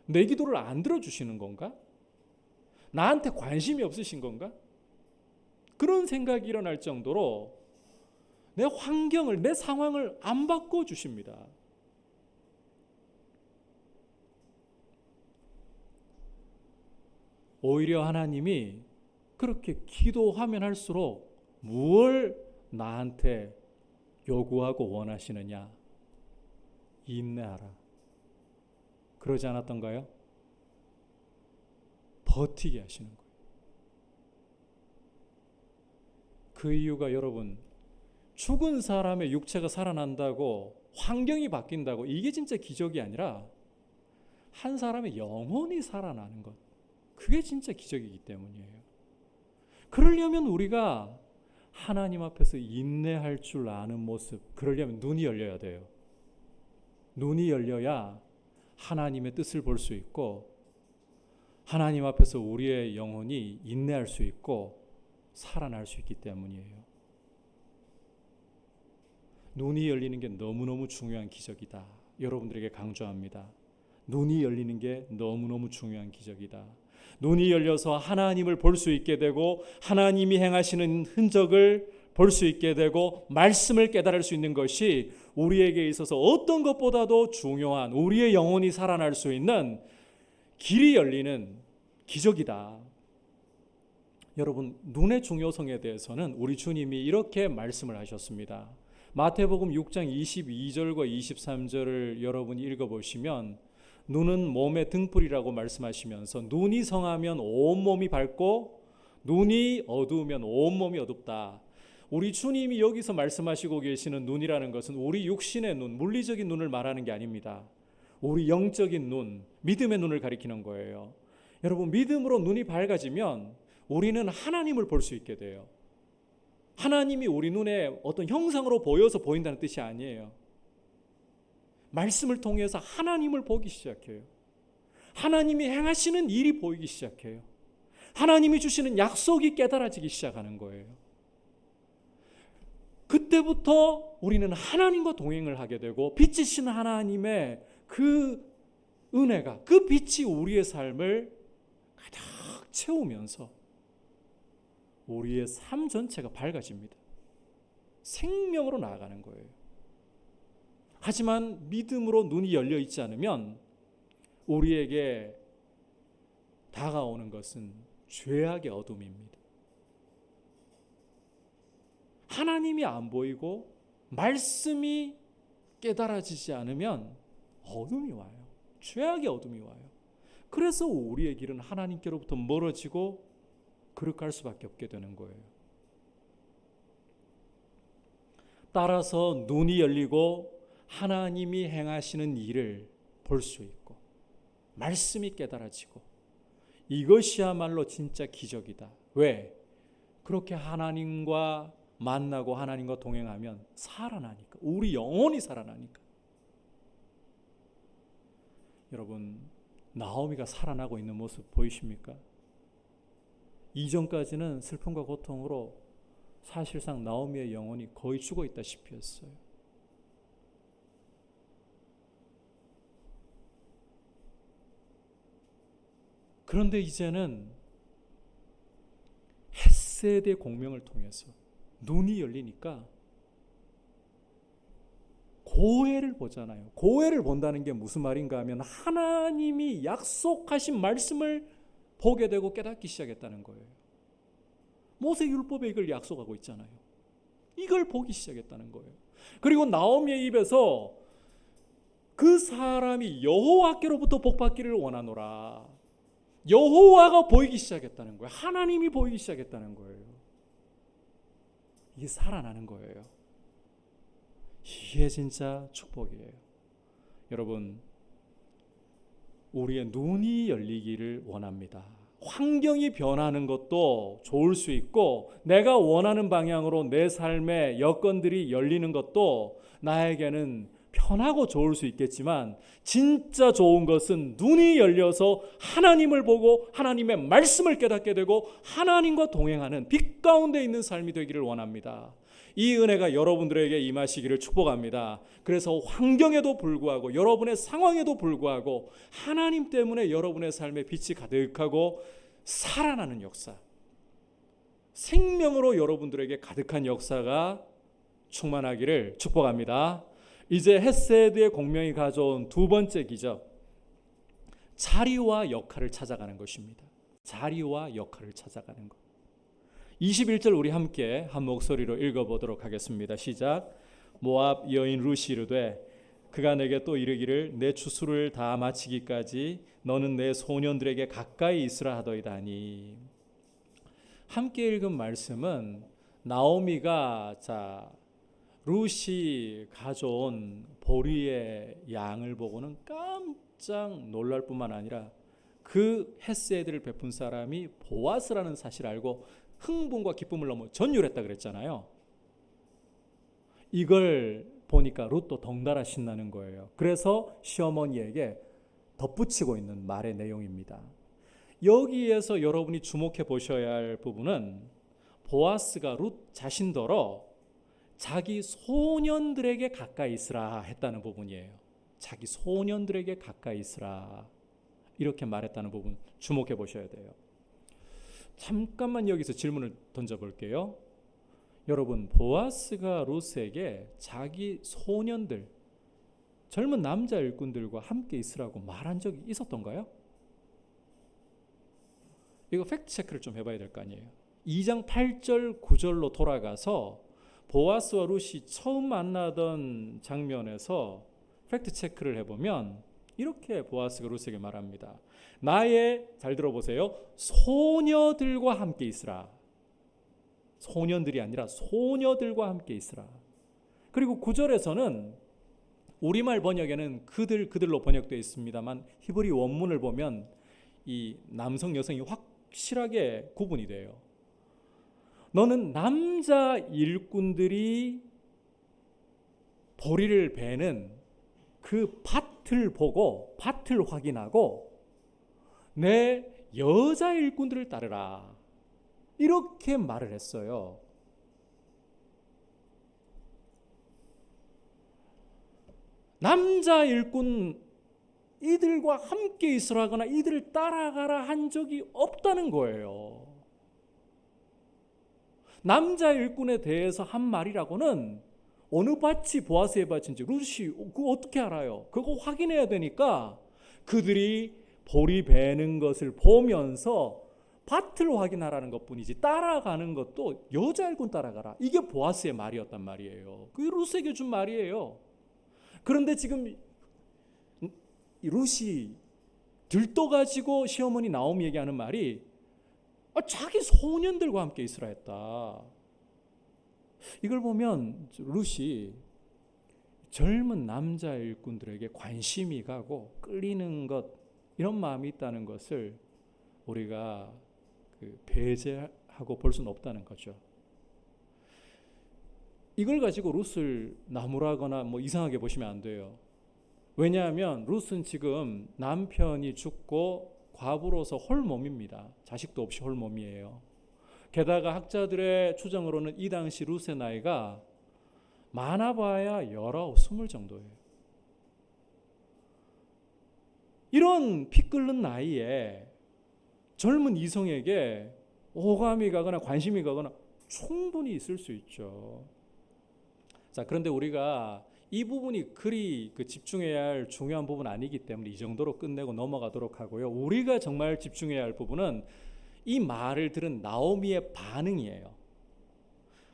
[SPEAKER 2] 내 기도를 안 들어주시는 건가? 나한테 관심이 없으신 건가? 그런 생각이 일어날 정도로 내 환경을, 내 상황을 안 바꿔주십니다. 오히려 하나님이 그렇게 기도하면 할수록 무엇을 나한테 요구하고 원하시느냐? 인내하라. 그러지 않았던가요? 버티게 하시는 거예요. 그 이유가 여러분, 죽은 사람의 육체가 살아난다고 환경이 바뀐다고 이게 진짜 기적이 아니라 한 사람의 영혼이 살아나는 것, 그게 진짜 기적이기 때문이에요. 그러려면 우리가 하나님 앞에서 인내할 줄 아는 모습, 그러려면 눈이 열려야 돼요. 눈이 열려야 하나님의 뜻을 볼 수 있고 하나님 앞에서 우리의 영혼이 인내할 수 있고 살아날 수 있기 때문이에요. 눈이 열리는 게 너무너무 중요한 기적이다. 여러분들에게 강조합니다. 눈이 열리는 게 너무너무 중요한 기적이다. 눈이 열려서 하나님을 볼 수 있게 되고 하나님이 행하시는 흔적을 볼 수 있게 되고 말씀을 깨달을 수 있는 것이 우리에게 있어서 어떤 것보다도 중요한, 우리의 영혼이 살아날 수 있는 길이 열리는 기적이다. 여러분, 눈의 중요성에 대해서는 우리 주님이 이렇게 말씀을 하셨습니다. 마태복음 6장 22절과 23절을 여러분이 읽어보시면 눈은 몸의 등불이라고 말씀하시면서 눈이 성하면 온몸이 밝고 눈이 어두우면 온몸이 어둡다. 우리 주님이 여기서 말씀하시고 계시는 눈이라는 것은 우리 육신의 눈, 물리적인 눈을 말하는 게 아닙니다. 우리 영적인 눈, 믿음의 눈을 가리키는 거예요. 여러분, 믿음으로 눈이 밝아지면 우리는 하나님을 볼 수 있게 돼요. 하나님이 우리 눈에 어떤 형상으로 보여서 보인다는 뜻이 아니에요. 말씀을 통해서 하나님을 보기 시작해요. 하나님이 행하시는 일이 보이기 시작해요. 하나님이 주시는 약속이 깨달아지기 시작하는 거예요. 그때부터 우리는 하나님과 동행을 하게 되고 빛이신 하나님의 그 은혜가, 그 빛이 우리의 삶을 가득 채우면서 우리의 삶 전체가 밝아집니다. 생명으로 나아가는 거예요. 하지만 믿음으로 눈이 열려 있지 않으면 우리에게 다가오는 것은 죄악의 어둠입니다. 하나님이 안 보이고 말씀이 깨달아지지 않으면 어둠이 와요. 죄악의 어둠이 와요. 그래서 우리의 길은 하나님께로부터 멀어지고 그릇갈 수밖에 없게 되는 거예요. 따라서 눈이 열리고 하나님이 행하시는 일을 볼 수 있고 말씀이 깨달아지고 이것이야말로 진짜 기적이다. 왜? 그렇게 하나님과 만나고 하나님과 동행하면 살아나니까. 우리 영혼이 살아나니까. 여러분, 나오미가 살아나고 있는 모습 보이십니까? 이전까지는 슬픔과 고통으로 사실상 나오미의 영혼이 거의 죽어 있다시피 했어요. 그런데 이제는 헷세드의 공명을 통해서 눈이 열리니까 고해를 보잖아요. 고해를 본다는 게 무슨 말인가 하면 하나님이 약속하신 말씀을 보게 되고 깨닫기 시작했다는 거예요. 모세율법에 이걸 약속하고 있잖아요. 이걸 보기 시작했다는 거예요. 그리고 나오미의 입에서 그 사람이 여호와께로부터 복받기를 원하노라. 여호와가 보이기 시작했다는 거예요. 하나님이 보이기 시작했다는 거예요. 이게 살아나는 거예요. 이게 진짜 축복이에요. 여러분, 우리의 눈이 열리기를 원합니다. 환경이 변하는 것도 좋을 수 있고 내가 원하는 방향으로 내 삶의 여건들이 열리는 것도 나에게는 편하고 좋을 수 있겠지만 진짜 좋은 것은 눈이 열려서 하나님을 보고 하나님의 말씀을 깨닫게 되고 하나님과 동행하는 빛 가운데 있는 삶이 되기를 원합니다. 이 은혜가 여러분들에게 임하시기를 축복합니다. 그래서 환경에도 불구하고 여러분의 상황에도 불구하고 하나님 때문에 여러분의 삶에 빛이 가득하고 살아나는 역사, 생명으로 여러분들에게 가득한 역사가 충만하기를 축복합니다. 이제 헷세드의 공명이 가져온 두 번째 기적, 자리와 역할을 찾아가는 것입니다. 자리와 역할을 찾아가는 것. 21절 우리 함께 한 목소리로 읽어보도록 하겠습니다. 시작. 모압 여인 루시 이르되 그가 내게 또 이르기를 내 추수를 다 마치기까지 너는 내 소년들에게 가까이 있으라 하더이다니. 함께 읽은 말씀은 나오미가 루시 가져온 보리의 양을 보고는 깜짝 놀랄 뿐만 아니라 그 헷세드를 베푼 사람이 보아스라는 사실을 알고 흥분과 기쁨을 너무 전율했다 그랬잖아요. 이걸 보니까 룻도 덩달아 신나는 거예요. 그래서 시어머니에게 덧붙이고 있는 말의 내용입니다. 여기에서 여러분이 주목해 보셔야 할 부분은 보아스가 룻 자신더러 자기 소년들에게 가까이 있으라 했다는 부분이에요. 자기 소년들에게 가까이 있으라 이렇게 말했다는 부분 주목해 보셔야 돼요. 잠깐만 여기서 질문을 던져볼게요. 여러분, 보아스가 룻에게 자기 소년들, 젊은 남자 일꾼들과 함께 있으라고 말한 적이 있었던가요? 이거 팩트 체크를 좀 해봐야 될 거 아니에요. 2장 8절 9절로 돌아가서 보아스와 룻이 처음 만나던 장면에서 팩트 체크를 해보면 이렇게 보아스가 룻에게 말합니다. 나의, 잘 들어보세요, 소녀들과 함께 있으라. 소년들이 아니라 소녀들과 함께 있으라. 그리고 9절에서는 우리말 번역에는 그들로 번역되어 있습니다만 히브리 원문을 보면 이 남성 여성이 확실하게 구분이 돼요. 너는 남자 일꾼들이 보리를 베는 그 밭을 보고 밭을 확인하고 내 여자 일꾼들을 따르라. 이렇게 말을 했어요. 남자 일꾼 이들과 함께 있으라거나 이들을 따라가라 한 적이 없다는 거예요. 남자 일꾼에 대해서 한 말이라고는 어느 밭이 보아스의 밭인지 루시 그거 어떻게 알아요? 그거 확인해야 되니까 그들이 보리 베는 것을 보면서 밭을 확인하라는 것뿐이지 따라가는 것도 여자 일꾼 따라가라. 이게 보아스의 말이었단 말이에요. 그게 루스에게 준 말이에요. 그런데 지금 룻이 들떠가지고 시어머니 나오미에게 하는 말이 자기 소년들과 함께 있으라 했다. 이걸 보면 룻이 젊은 남자 일꾼들에게 관심이 가고 끌리는 것 이런 마음이 있다는 것을 우리가 배제하고 볼 수는 없다는 거죠. 이걸 가지고 룻을 나무라거나 뭐 이상하게 보시면 안 돼요. 왜냐하면 룻은 지금 남편이 죽고 과부로서 홀몸입니다. 자식도 없이 홀몸이에요. 게다가 학자들의 추정으로는 이 당시 룻의 나이가 많아봐야 19, 20 정도예요. 이런 피 끓는 나이에 젊은 이성에게 호감이 가거나 관심이 가거나 충분히 있을 수 있죠. 자, 그런데 우리가 이 부분이 그리 집중해야 할 중요한 부분 아니기 때문에 이 정도로 끝내고 넘어가도록 하고요. 우리가 정말 집중해야 할 부분은 이 말을 들은 나오미의 반응이에요.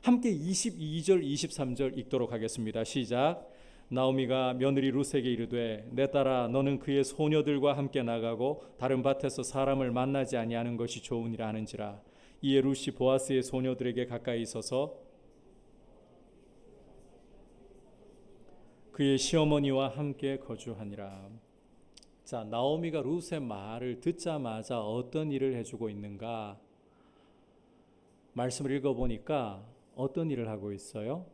[SPEAKER 2] 함께 22절, 23절 읽도록 하겠습니다. 시작. 나오미가 며느리 룻에게 이르되 내 딸아 너는 그의 소녀들과 함께 나가고 다른 밭에서 사람을 만나지 아니하는 것이 좋으니라 하는지라. 이에 룻이 보아스의 소녀들에게 가까이 있어서 그의 시어머니와 함께 거주하니라. 자, 나오미가 룻의 말을 듣자마자 어떤 일을 해주고 있는가? 말씀을 읽어보니까 어떤 일을 하고 있어요?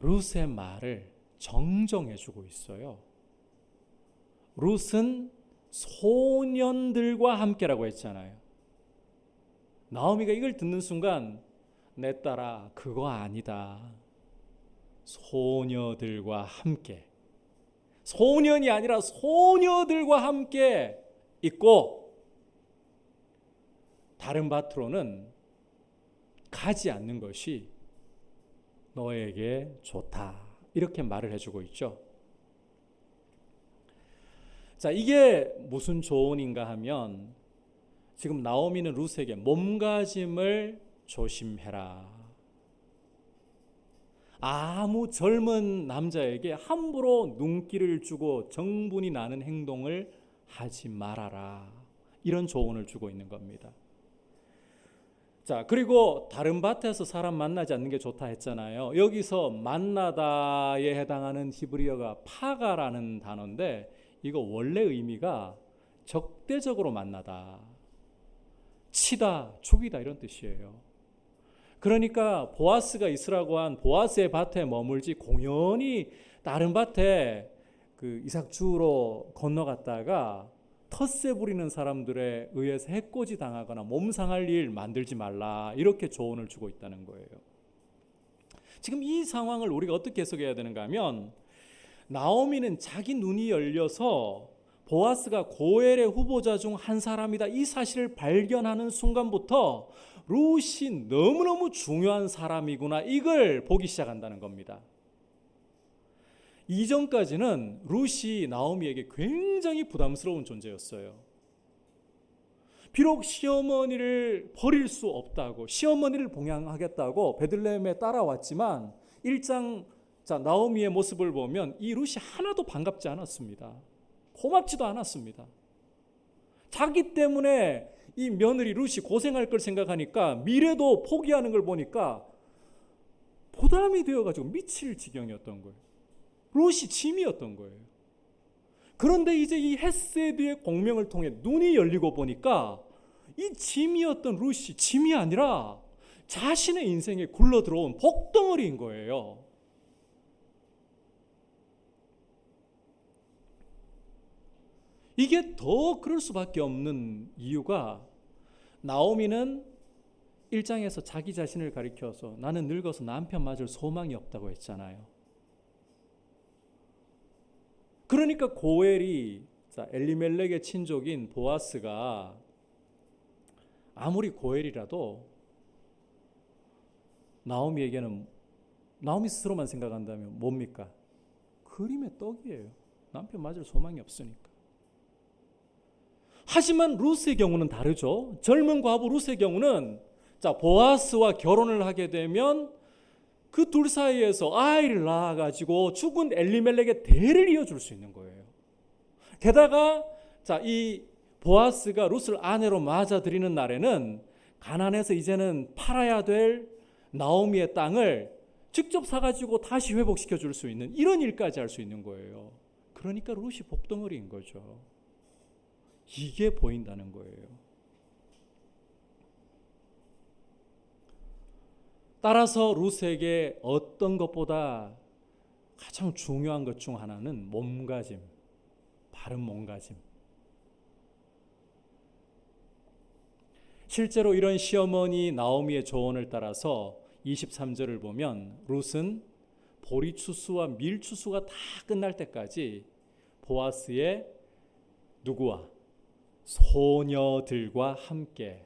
[SPEAKER 2] 룻의 말을 정정해주고 있어요. 룻은 소년들과 함께라고 했잖아요. 나오미가 이걸 듣는 순간 내 딸아 그거 아니다. 소녀들과 함께, 소년이 아니라 소녀들과 함께 있고 다른 밭으로는 가지 않는 것이 너에게 좋다. 이렇게 말을 해주고 있죠. 자, 이게 무슨 조언인가 하면 지금 나오미는 룻에게 몸가짐을 조심해라. 아무 젊은 남자에게 함부로 눈길을 주고 정분이 나는 행동을 하지 말아라. 이런 조언을 주고 있는 겁니다. 자, 그리고 다른 밭에서 사람 만나지 않는 게 좋다 했잖아요. 여기서 만나다에 해당하는 히브리어가 파가라는 단어인데 이거 원래 의미가 적대적으로 만나다, 치다, 죽이다 이런 뜻이에요. 그러니까 보아스가 있으라고 한 보아스의 밭에 머물지 공연히 다른 밭에 이삭 주우러 건너갔다가 텃세 부리는 사람들에 의해서 해코지 당하거나 몸상할 일 만들지 말라. 이렇게 조언을 주고 있다는 거예요. 지금 이 상황을 우리가 어떻게 해석해야 되는가 하면 나오미는 자기 눈이 열려서 보아스가 고엘의 후보자 중 한 사람이다 이 사실을 발견하는 순간부터 룻이 너무너무 중요한 사람이구나 이걸 보기 시작한다는 겁니다. 이전까지는 룻이 나오미에게 굉장히 부담스러운 존재였어요. 비록 시어머니를 버릴 수 없다고, 시어머니를 봉양하겠다고 베들레헴에 따라왔지만 1장 나오미의 모습을 보면 이 룻이 하나도 반갑지 않았습니다. 고맙지도 않았습니다. 자기 때문에 이 며느리 룻이 고생할 걸 생각하니까 미래도 포기하는 걸 보니까 부담이 되어가지고 미칠 지경이었던 거예요. 룻이 짐이었던 거예요. 그런데 이제 이 헤세드의 공명을 통해 눈이 열리고 보니까 이 짐이었던 룻이 짐이 아니라 자신의 인생에 굴러 들어온 복덩어리인 거예요. 이게 더 그럴 수밖에 없는 이유가 나오미는 1장에서 자기 자신을 가리켜서 나는 늙어서 남편 맞을 소망이 없다고 했잖아요. 그러니까 고엘이 엘리멜렉의 친족인 보아스가 아무리 고엘이라도 나오미에게는 나오미 스스로만 생각한다면 뭡니까? 그림의 떡이에요. 남편 맞을 소망이 없으니까. 하지만 루스의 경우는 다르죠. 젊은 과부 루스의 경우는 보아스와 결혼을 하게 되면 그 둘 사이에서 아이를 낳아가지고 죽은 엘리멜렉의 대를 이어줄 수 있는 거예요. 게다가 이 보아스가 루스를 아내로 맞아들이는 날에는 가나안에서 이제는 팔아야 될 나오미의 땅을 직접 사가지고 다시 회복시켜 줄 수 있는 이런 일까지 할 수 있는 거예요. 그러니까 룻이 복덩어리인 거죠. 이게 보인다는 거예요. 따라서 룻에게 어떤 것보다 가장 중요한 것 중 하나는 몸가짐, 바른 몸가짐. 실제로 이런 시어머니 나오미의 조언을 따라서 23절을 보면 룻은 보리추수와 밀추수가 다 끝날 때까지 보아스의 누구와 소녀들과 함께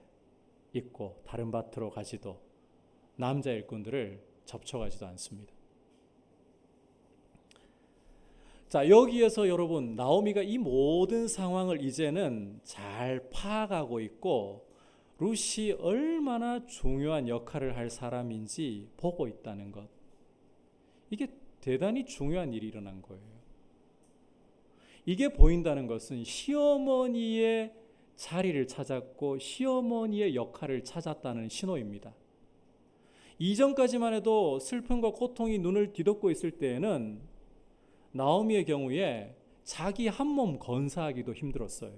[SPEAKER 2] 있고 다른 밭으로 가지도 남자 일꾼들을 접촉하지도 않습니다. 여기에서 여러분 나오미가 이 모든 상황을 이제는 잘 파악하고 있고 룻이 얼마나 중요한 역할을 할 사람인지 보고 있다는 것. 이게 대단히 중요한 일이 일어난 거예요. 이게 보인다는 것은 시어머니의 자리를 찾았고 시어머니의 역할을 찾았다는 신호입니다. 이전까지만 해도 슬픔과 고통이 눈을 뒤덮고 있을 때에는 나오미의 경우에 자기 한 몸 건사하기도 힘들었어요.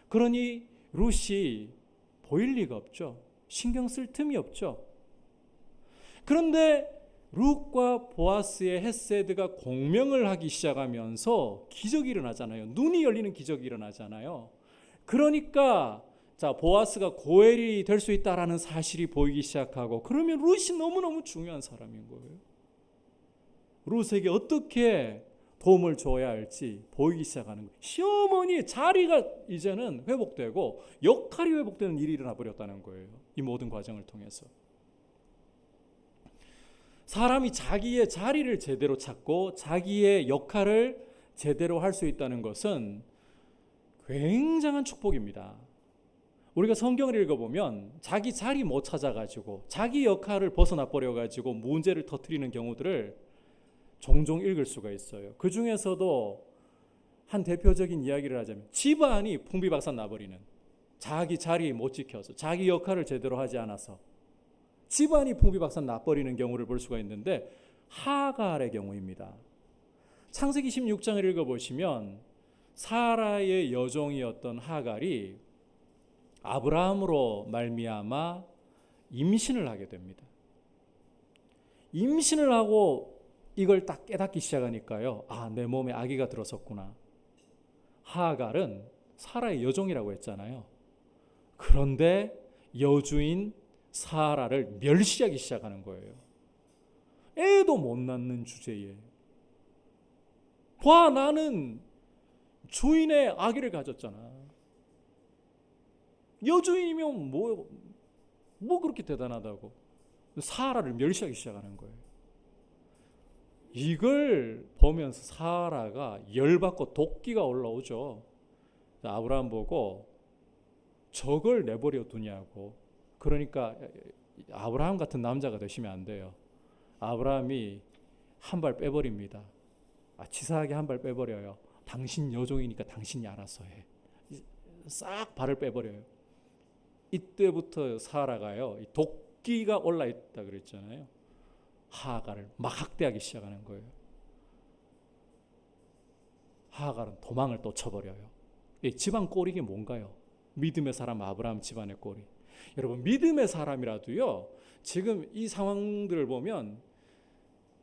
[SPEAKER 2] 그러니 룻이 보일 리가 없죠. 신경 쓸 틈이 없죠. 그런데 룻과 보아스의 헤세드가 공명을 하기 시작하면서 기적이 일어나잖아요. 눈이 열리는 기적이 일어나잖아요. 그러니까 보아스가 고엘이 될 수 있다라는 사실이 보이기 시작하고 그러면 룻이 너무너무 중요한 사람인 거예요. 룻에게 어떻게 도움을 줘야 할지 보이기 시작하는 거예요. 시어머니의 자리가 이제는 회복되고 역할이 회복되는 일이 일어나 버렸다는 거예요. 이 모든 과정을 통해서. 사람이 자기의 자리를 제대로 찾고 자기의 역할을 제대로 할 수 있다는 것은 굉장한 축복입니다. 우리가 성경을 읽어보면 자기 자리 못 찾아가지고 자기 역할을 벗어나 버려가지고 문제를 터뜨리는 경우들을 종종 읽을 수가 있어요. 그 중에서도 한 대표적인 이야기를 하자면 집안이 풍비박산 나버리는, 자기 자리 못 지켜서 자기 역할을 제대로 하지 않아서 집안이 풍비박산 나버리는 경우를 볼 수가 있는데 하갈의 경우입니다. 창세기 16장을 읽어보시면 사라의 여종이었던 하갈이 아브라함으로 말미암아 임신을 하게 됩니다. 임신을 하고 이걸 딱 깨닫기 시작하니까요. 내 몸에 아기가 들어섰구나. 하갈은 사라의 여종이라고 했잖아요. 그런데 여주인 사라를 멸시하기 시작하는 거예요. 애도 못 낳는 주제에. 봐, 나는 주인의 아기를 가졌잖아. 여주인이면 뭐 그렇게 대단하다고. 사라를 멸시하기 시작하는 거예요. 이걸 보면서 사라가 열받고 도끼가 올라오죠. 아브라함 보고 저걸 내버려 두냐고. 그러니까 아브라함 같은 남자가 되시면 안 돼요. 아브라함이 한 발 빼버립니다. 치사하게 한 발 빼버려요. 당신 여종이니까 당신이 알아서 해. 싹 발을 빼버려요. 이때부터 사라가요. 도끼가 올라있다 그랬잖아요. 하갈을 막 학대하기 시작하는 거예요. 하갈은 도망을 또 쳐버려요. 집안 꼴이게 뭔가요? 믿음의 사람 아브라함 집안의 꼴이. 여러분 믿음의 사람이라도요. 지금 이 상황들을 보면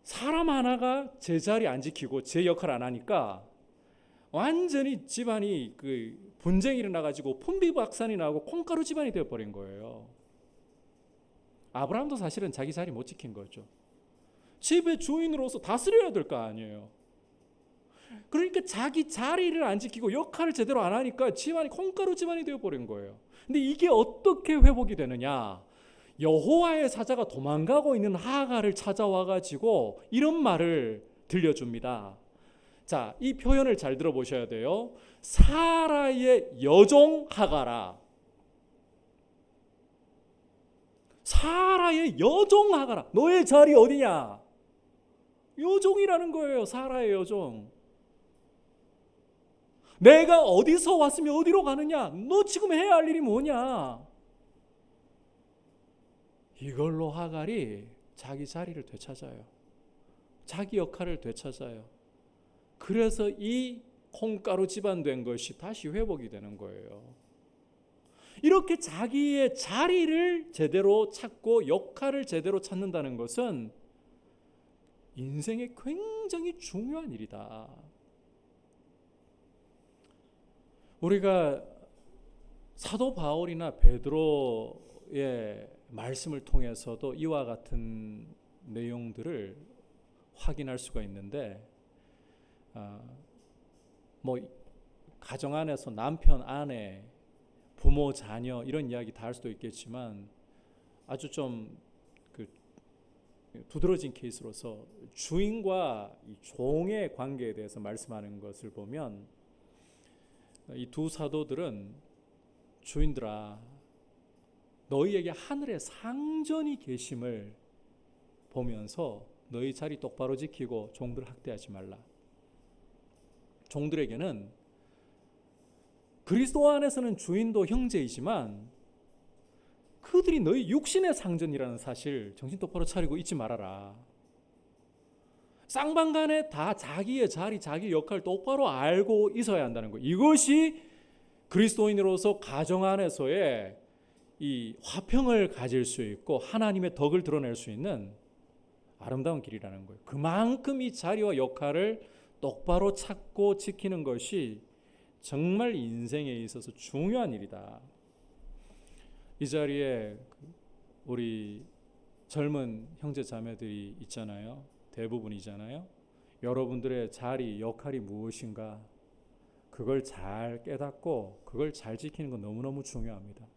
[SPEAKER 2] 사람 하나가 제 자리 안 지키고 제 역할 안 하니까 완전히 집안이 분쟁이 일어나가지고 풍비박산이 나고 콩가루 집안이 되어버린 거예요. 아브라함도 사실은 자기 자리 못 지킨 거죠. 집의 주인으로서 다스려야 될 거 아니에요. 그러니까 자기 자리를 안 지키고 역할을 제대로 안 하니까 집안이 콩가루 집안이 되어버린 거예요. 근데 이게 어떻게 회복이 되느냐? 여호와의 사자가 도망가고 있는 하가를 찾아와가지고 이런 말을 들려줍니다. 자, 이 표현을 잘 들어보셔야 돼요. 사라의 여종 하가라. 사라의 여종 하가라. 너의 자리 어디냐? 여종이라는 거예요. 사라의 여종. 내가 어디서 왔으면 어디로 가느냐? 너 지금 해야 할 일이 뭐냐? 이걸로 하갈이 자기 자리를 되찾아요. 자기 역할을 되찾아요. 그래서 이 콩가루 집안 된 것이 다시 회복이 되는 거예요. 이렇게 자기의 자리를 제대로 찾고 역할을 제대로 찾는다는 것은 인생에 굉장히 중요한 일이다. 우리가 사도 바울이나 베드로의 말씀을 통해서도 이와 같은 내용들을 확인할 수가 있는데, 뭐 가정 안에서 남편, 아내, 부모, 자녀 이런 이야기 다 할 수도 있겠지만 아주 좀 두드러진 케이스로서 주인과 이 종의 관계에 대해서 말씀하는 것을 보면 이 두 사도들은 주인들아 너희에게 하늘의 상전이 계심을 보면서 너희 자리 똑바로 지키고 종들을 학대하지 말라. 종들에게는 그리스도 안에서는 주인도 형제이지만 그들이 너희 육신의 상전이라는 사실 정신 똑바로 차리고 잊지 말아라. 쌍방간에 다 자기의 자리, 자기 역할 똑바로 알고 있어야 한다는 거. 이것이 그리스도인으로서 가정 안에서의 이 화평을 가질 수 있고 하나님의 덕을 드러낼 수 있는 아름다운 길이라는 거예요. 그만큼 이 자리와 역할을 똑바로 찾고 지키는 것이 정말 인생에 있어서 중요한 일이다. 이 자리에 우리 젊은 형제 자매들이 있잖아요. 대부분이잖아요. 여러분들의 자리, 역할이 무엇인가 그걸 잘 깨닫고 그걸 잘 지키는 건 너무너무 중요합니다.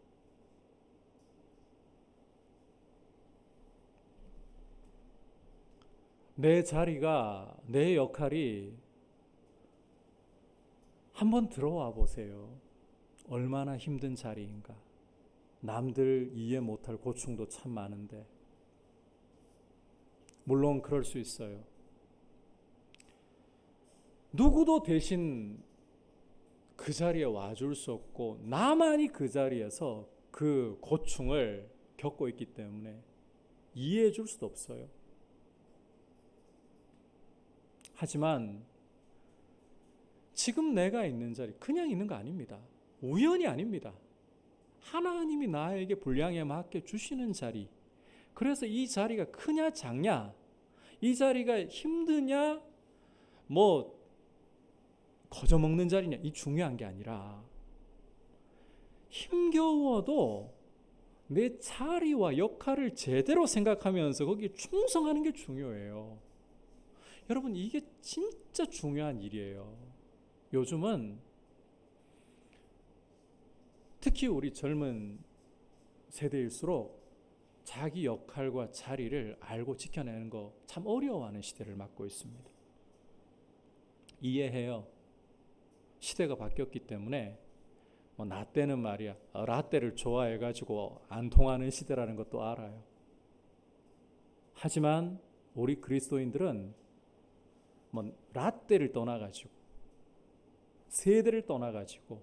[SPEAKER 2] 내 자리가, 내 역할이 한번 들어와 보세요. 얼마나 힘든 자리인가. 남들 이해 못할 고충도 참 많은데 물론 그럴 수 있어요. 누구도 대신 그 자리에 와줄 수 없고 나만이 그 자리에서 그 고충을 겪고 있기 때문에 이해해 줄 수도 없어요. 하지만 지금 내가 있는 자리 그냥 있는 거 아닙니다. 우연이 아닙니다. 하나님이 나에게 분량에 맞게 주시는 자리. 그래서 이 자리가 크냐 작냐, 이 자리가 힘드냐 뭐 거저먹는 자리냐 이 중요한 게 아니라 힘겨워도 내 자리와 역할을 제대로 생각하면서 거기에 충성하는 게 중요해요. 여러분 이게 진짜 중요한 일이에요. 요즘은 특히 우리 젊은 세대일수록 자기 역할과 자리를 알고 지켜내는 거 참 어려워하는 시대를 맞고 있습니다. 이해해요. 시대가 바뀌었기 때문에 나 때는 말이야 라떼를 좋아해가지고 안 통하는 시대라는 것도 알아요. 하지만 우리 그리스도인들은 라떼를 떠나가지고 세대를 떠나가지고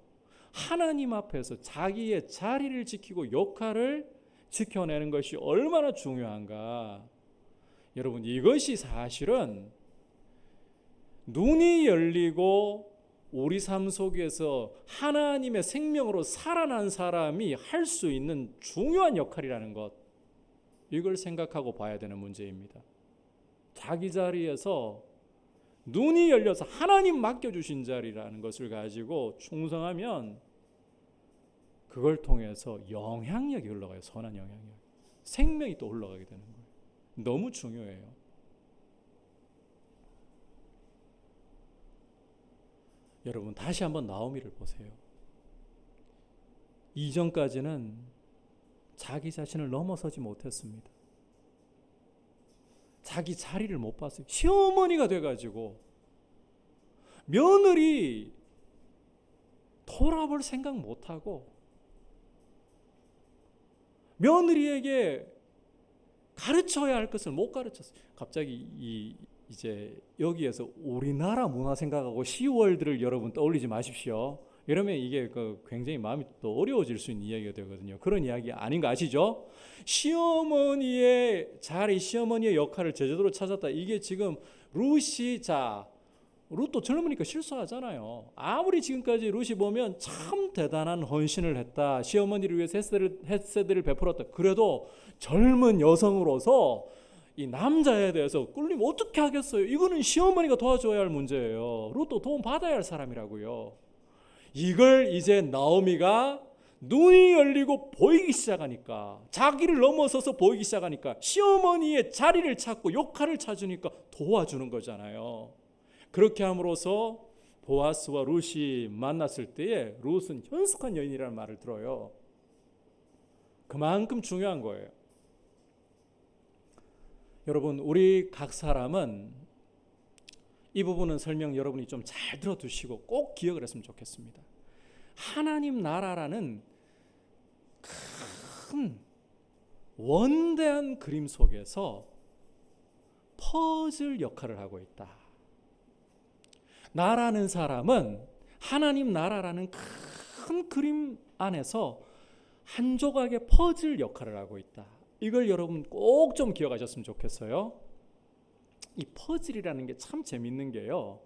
[SPEAKER 2] 하나님 앞에서 자기의 자리를 지키고 역할을 지켜내는 것이 얼마나 중요한가. 여러분 이것이 사실은 눈이 열리고 우리 삶 속에서 하나님의 생명으로 살아난 사람이 할 수 있는 중요한 역할이라는 것, 이걸 생각하고 봐야 되는 문제입니다. 자기 자리에서 눈이 열려서 하나님 맡겨주신 자리라는 것을 가지고 충성하면 그걸 통해서 영향력이 흘러가요. 선한 영향력. 생명이 또 올라가게 되는 거예요. 너무 중요해요. 여러분 다시 한번 나오미를 보세요. 이전까지는 자기 자신을 넘어서지 못했습니다. 자기 자리를 못 봤어요. 시어머니가 돼가지고 며느리 돌아볼 생각 못하고 며느리에게 가르쳐야 할 것을 못 가르쳤어요. 갑자기 이제 여기에서 우리나라 문화 생각하고 시월드를 여러분 떠올리지 마십시오. 이러면 이게 굉장히 마음이 또 어려워질 수 있는 이야기가 되거든요. 그런 이야기 아닌 거 아시죠? 시어머니의 자리, 시어머니의 역할을 제대로 찾았다. 이게 지금 룻도 젊으니까 실수하잖아요. 아무리 지금까지 룻이 보면 참 대단한 헌신을 했다. 시어머니를 위해서 햇세대를 베풀었다. 그래도 젊은 여성으로서 이 남자에 대해서 꿀리면 어떻게 하겠어요? 이거는 시어머니가 도와줘야 할 문제예요. 룻도 도움 받아야 할 사람이라고요. 이걸 이제 나오미가 눈이 열리고 보이기 시작하니까, 자기를 넘어서서 보이기 시작하니까 시어머니의 자리를 찾고 역할을 찾으니까 도와주는 거잖아요. 그렇게 함으로써 보아스와 룻이 만났을 때에 룻은 현숙한 여인이라는 말을 들어요. 그만큼 중요한 거예요. 여러분, 우리 각 사람은 이 부분은 설명 여러분이 좀 잘 들어두시고 꼭 기억을 했으면 좋겠습니다. 하나님 나라라는 큰 원대한 그림 속에서 퍼즐 역할을 하고 있다. 나라는 사람은 하나님 나라라는 큰 그림 안에서 한 조각의 퍼즐 역할을 하고 있다. 이걸 여러분 꼭 좀 기억하셨으면 좋겠어요. 이 퍼즐이라는 게 참 재밌는 게요,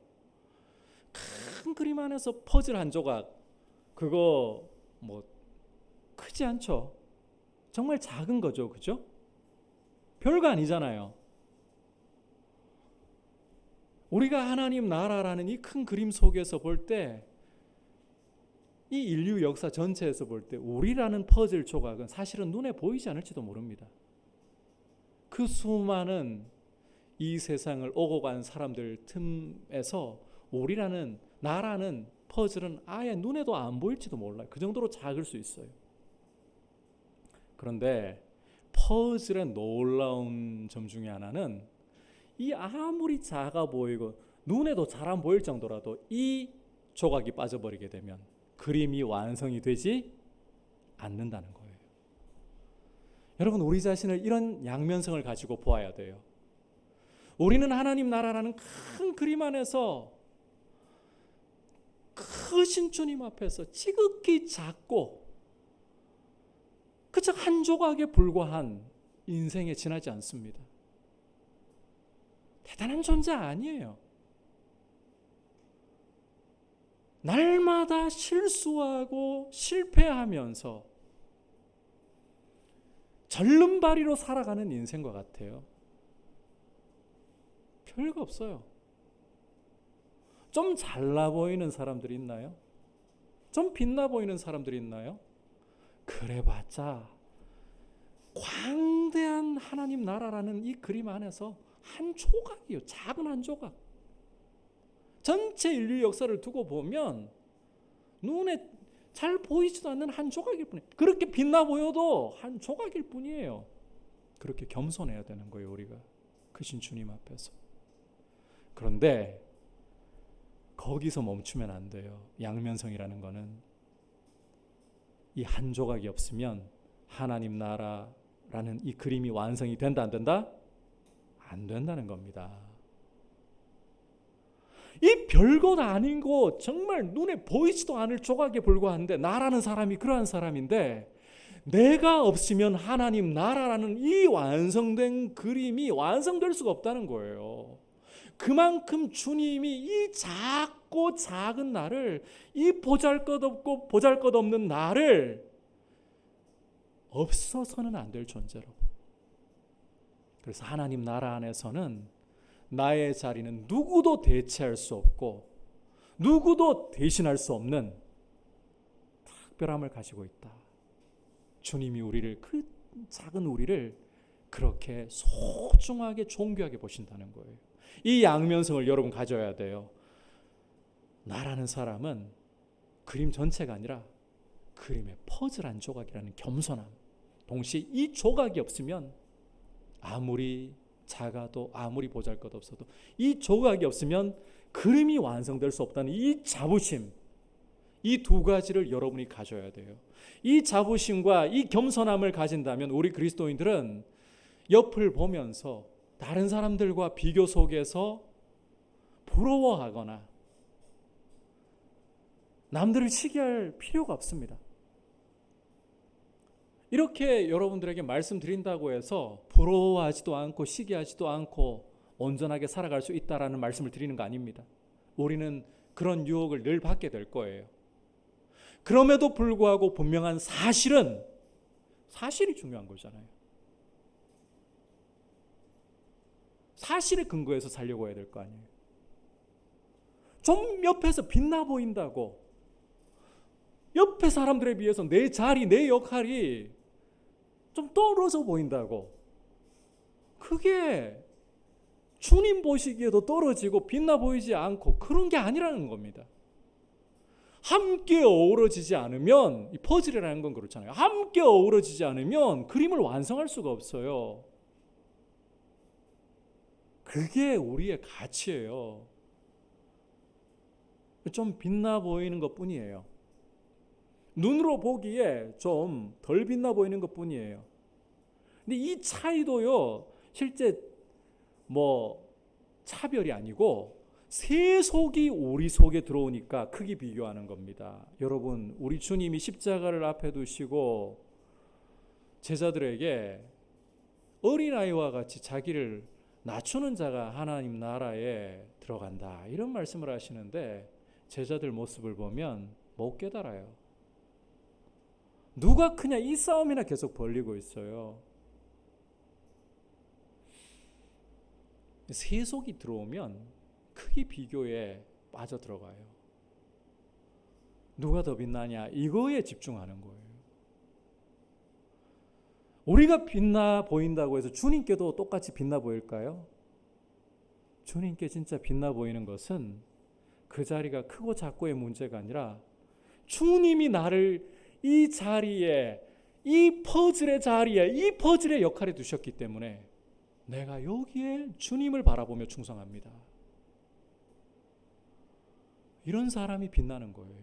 [SPEAKER 2] 큰 그림 안에서 퍼즐 한 조각, 그거 뭐 크지 않죠. 정말 작은 거죠, 그죠? 별거 아니잖아요. 우리가 하나님 나라라는 이 큰 그림 속에서 볼 때, 이 인류 역사 전체에서 볼 때 우리라는 퍼즐 조각은 사실은 눈에 보이지 않을지도 모릅니다. 그 수많은 이 세상을 오고 간 사람들 틈에서 우리라는 나라는 퍼즐은 아예 눈에도 안 보일지도 몰라요. 그 정도로 작을 수 있어요. 그런데 퍼즐의 놀라운 점 중에 하나는, 이 아무리 작아 보이고 눈에도 잘 안 보일 정도라도 이 조각이 빠져버리게 되면 그림이 완성이 되지 않는다는 거예요. 여러분, 우리 자신을 이런 양면성을 가지고 보아야 돼요. 우리는 하나님 나라라는 큰 그림 안에서 크신 주님 앞에서 지극히 작고 그저 한 조각에 불과한 인생에 지나지 않습니다. 대단한 존재 아니에요. 날마다 실수하고 실패하면서 절름발이로 살아가는 인생과 같아요. 별거 없어요. 좀 잘나 보이는 사람들이 있나요? 좀 빛나 보이는 사람들이 있나요? 그래봤자 광대한 하나님 나라라는 이 그림 안에서 한 조각이에요. 작은 한 조각. 전체 인류 역사를 두고 보면 눈에 잘 보이지도 않는 한 조각일 뿐이에요. 그렇게 빛나 보여도 한 조각일 뿐이에요. 그렇게 겸손해야 되는 거예요, 우리가 크신 주님 앞에서. 그런데 거기서 멈추면 안 돼요. 양면성이라는 거는 이 한 조각이 없으면 하나님 나라라는 이 그림이 완성이 된다, 안 된다? 안 된다는 겁니다. 이 별것 아닌 거, 정말 눈에 보이지도 않을 조각에 불과한데, 나라는 사람이 그러한 사람인데, 내가 없으면 하나님 나라라는 이 완성된 그림이 완성될 수가 없다는 거예요. 그만큼 주님이 이 작고 작은 나를, 이 보잘것없고 보잘것없는 나를 없어서는 안 될 존재로. 그래서 하나님 나라 안에서는 나의 자리는 누구도 대체할 수 없고 누구도 대신할 수 없는 특별함을 가지고 있다. 주님이 우리를 작은 우리를 그렇게 소중하게 존귀하게 보신다는 거예요. 이 양면성을 여러분 가져야 돼요. 나라는 사람은 그림 전체가 아니라 그림의 퍼즐 한 조각이라는 겸손함. 동시에 이 조각이 없으면 아무리 작아도 아무리 보잘것없어도 이 조각이 없으면 그림이 완성될 수 없다는 이 자부심, 이 두 가지를 여러분이 가져야 돼요. 이 자부심과 이 겸손함을 가진다면 우리 그리스도인들은 옆을 보면서 다른 사람들과 비교 속에서 부러워하거나 남들을 시기할 필요가 없습니다. 이렇게 여러분들에게 말씀드린다고 해서 부러워하지도 않고 시기하지도 않고 온전하게 살아갈 수 있다라는 말씀을 드리는 거 아닙니다. 우리는 그런 유혹을 늘 받게 될 거예요. 그럼에도 불구하고 분명한 사실이 중요한 거잖아요. 사실에 근거해서 살려고 해야 될 거 아니에요. 좀 옆에서 빛나 보인다고 옆에 사람들에 비해서 내 자리, 내 역할이 좀 떨어져 보인다고 그게 주님 보시기에도 떨어지고 빛나 보이지 않고 그런 게 아니라는 겁니다. 함께 어우러지지 않으면 이 퍼즐이라는 건 그렇잖아요. 함께 어우러지지 않으면 그림을 완성할 수가 없어요. 그게 우리의 가치예요. 좀 빛나 보이는 것뿐이에요. 눈으로 보기에 좀 덜 빛나 보이는 것뿐이에요. 근데 이 차이도요, 실제 차별이 아니고 세속이 우리 속에 들어오니까 크게 비교하는 겁니다. 여러분, 우리 주님이 십자가를 앞에 두시고 제자들에게 어린아이와 같이 자기를 낮추는 자가 하나님 나라에 들어간다 이런 말씀을 하시는데 제자들 모습을 보면 못 깨달아요. 누가 크냐 이 싸움이나 계속 벌리고 있어요. 세속이 들어오면 크게 비교에 빠져들어가요. 누가 더 빛나냐 이거에 집중하는 거예요. 우리가 빛나 보인다고 해서 주님께도 똑같이 빛나 보일까요? 주님께 진짜 빛나 보이는 것은 그 자리가 크고 작고의 문제가 아니라 주님이 나를 이 자리에, 이 퍼즐의 자리에, 이 퍼즐의 역할에 두셨기 때문에 내가 여기에 주님을 바라보며 충성합니다. 이런 사람이 빛나는 거예요.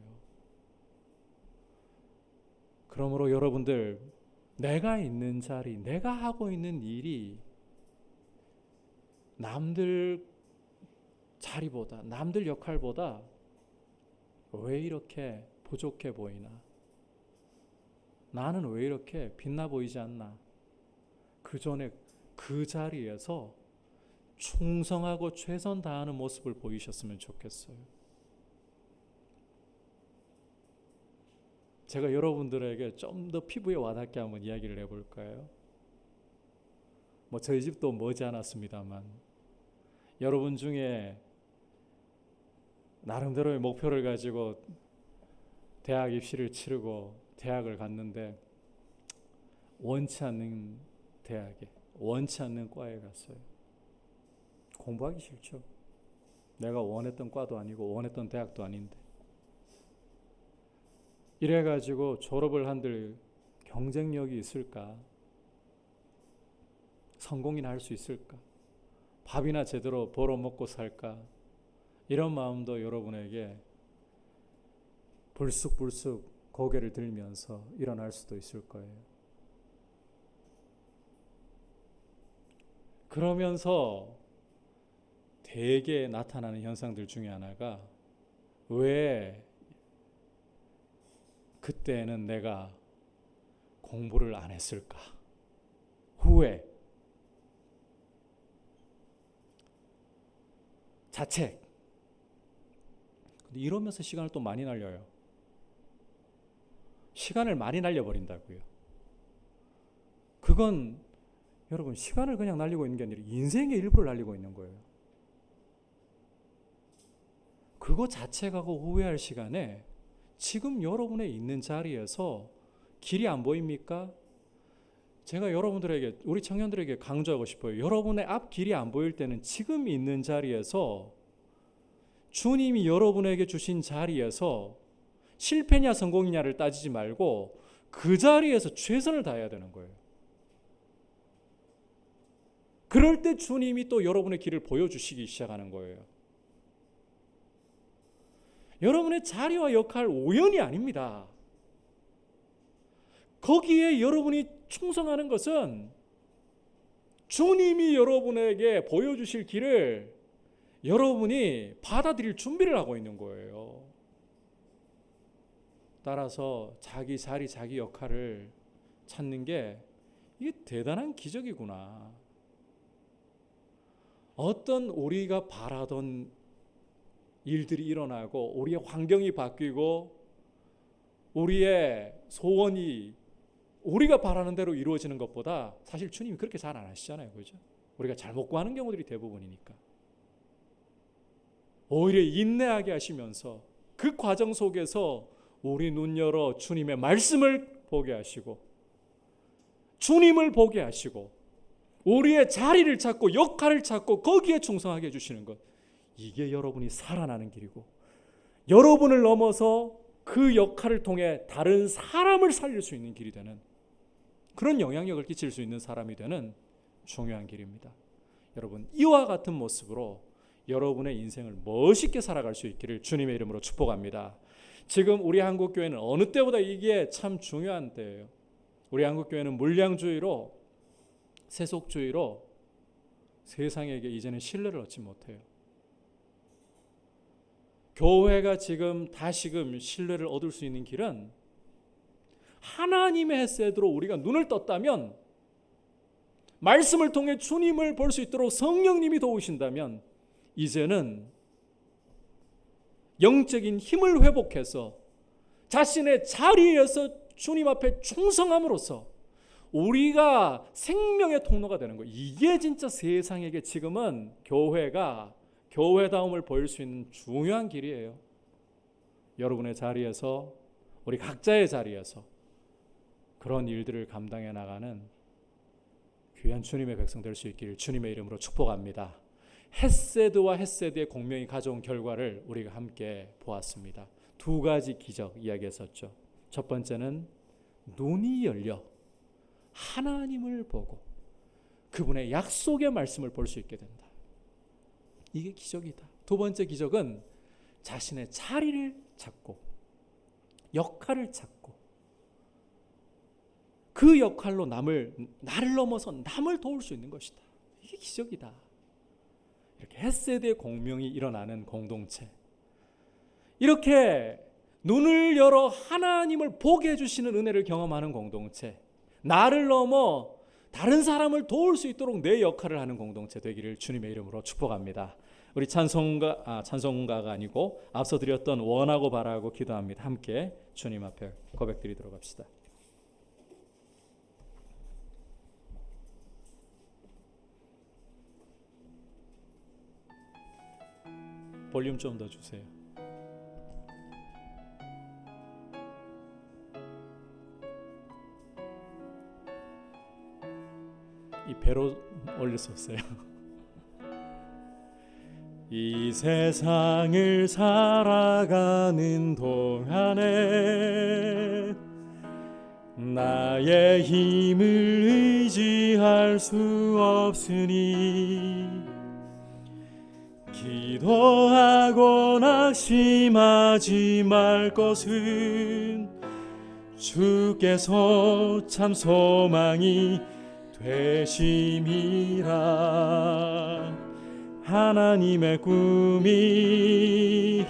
[SPEAKER 2] 그러므로 여러분들, 내가 있는 자리, 내가 하고 있는 일이 남들 자리보다, 남들 역할보다 왜 이렇게 부족해 보이나? 나는 왜 이렇게 빛나 보이지 않나? 그 전에 그 자리에서 충성하고 최선 다하는 모습을 보이셨으면 좋겠어요. 제가 여러분들에게 좀 더 피부에 와닿게 한번 이야기를 해볼까요? 저희 집도 머지않았습니다만 여러분 중에 나름대로의 목표를 가지고 대학 입시를 치르고 대학을 갔는데 원치 않는 대학에, 원치 않는 과에 갔어요. 공부하기 싫죠. 내가 원했던 과도 아니고 원했던 대학도 아닌데. 이래가지고 졸업을 한들 경쟁력이 있을까? 성공이나 할 수 있을까? 밥이나 제대로 벌어먹고 살까? 이런 마음도 여러분에게 불쑥불쑥 고개를 들면서 일어날 수도 있을 거예요. 그러면서 대개 나타나는 현상들 중에 하나가 왜 그때는 내가 공부를 안 했을까? 후회, 자책. 근데 이러면서 시간을 또 많이 날려요. 시간을 많이 날려버린다고요. 그건 여러분 시간을 그냥 날리고 있는 게 아니라 인생의 일부를 날리고 있는 거예요. 그거 자책하고 후회할 시간에 지금 여러분의 있는 자리에서 길이 안 보입니까? 제가 여러분들에게, 우리 청년들에게 강조하고 싶어요. 여러분의 앞 길이 안 보일 때는 지금 있는 자리에서, 주님이 여러분에게 주신 자리에서 실패냐 성공이냐를 따지지 말고 그 자리에서 최선을 다해야 되는 거예요. 그럴 때 주님이 또 여러분의 길을 보여주시기 시작하는 거예요. 여러분의 자리와 역할 우연이 아닙니다. 거기에 여러분이 충성하는 것은 주님이 여러분에게 보여주실 길을 여러분이 받아들일 준비를 하고 있는 거예요. 따라서 자기 자리, 자기 역할을 찾는 게 이게 대단한 기적이구나. 어떤 우리가 바라던 일들이 일어나고 우리의 환경이 바뀌고 우리의 소원이 우리가 바라는 대로 이루어지는 것보다 사실 주님이 그렇게 잘 안 하시잖아요. 그죠? 우리가 잘못 구하는 경우들이 대부분이니까. 오히려 인내하게 하시면서 그 과정 속에서 우리 눈 열어 주님의 말씀을 보게 하시고 주님을 보게 하시고 우리의 자리를 찾고 역할을 찾고 거기에 충성하게 해주시는 것, 이게 여러분이 살아나는 길이고 여러분을 넘어서 그 역할을 통해 다른 사람을 살릴 수 있는 길이 되는, 그런 영향력을 끼칠 수 있는 사람이 되는 중요한 길입니다. 여러분, 이와 같은 모습으로 여러분의 인생을 멋있게 살아갈 수 있기를 주님의 이름으로 축복합니다. 지금 우리 한국교회는 어느 때보다 이게 참 중요한 때예요. 우리 한국교회는 물량주의로, 세속주의로 세상에게 이제는 신뢰를 얻지 못해요. 교회가 지금 다시금 신뢰를 얻을 수 있는 길은 하나님의 헤세드로 우리가 눈을 떴다면, 말씀을 통해 주님을 볼 수 있도록 성령님이 도우신다면, 이제는 영적인 힘을 회복해서 자신의 자리에서 주님 앞에 충성함으로써 우리가 생명의 통로가 되는 거예요. 이게 진짜 세상에게 지금은 교회가 교회다움을 보일 수 있는 중요한 길이에요. 여러분의 자리에서, 우리 각자의 자리에서 그런 일들을 감당해 나가는 귀한 주님의 백성 될 수 있기를 주님의 이름으로 축복합니다. 헤세드와 헤세드의 공명이 가져온 결과를 우리가 함께 보았습니다. 두 가지 기적 이야기했었죠. 첫 번째는 눈이 열려 하나님을 보고 그분의 약속의 말씀을 볼 수 있게 된다. 이게 기적이다. 두 번째 기적은 자신의 자리를 찾고 역할을 찾고 그 역할로 나를 넘어서 남을 도울 수 있는 것이다. 이게 기적이다. 이렇게 헤세드의 공명이 일어나는 공동체, 이렇게 눈을 열어 하나님을 보게 해주시는 은혜를 경험하는 공동체, 나를 넘어 다른 사람을 도울 수 있도록 내 역할을 하는 공동체 되기를 주님의 이름으로 축복합니다. 우리 찬송가가 아니고 앞서 드렸던 원하고 바라고 기도합니다. 함께 주님 앞에 고백드리도록 합시다. 볼륨 좀 더 주세요. 이 배로 올릴 수 없어요. 이 세상을 살아가는 동안에 나의 힘을 의지할 수 없으니 기도하고 낙심하지 말 것은 주께서 참 소망이 되심이라. 하나님의 꿈이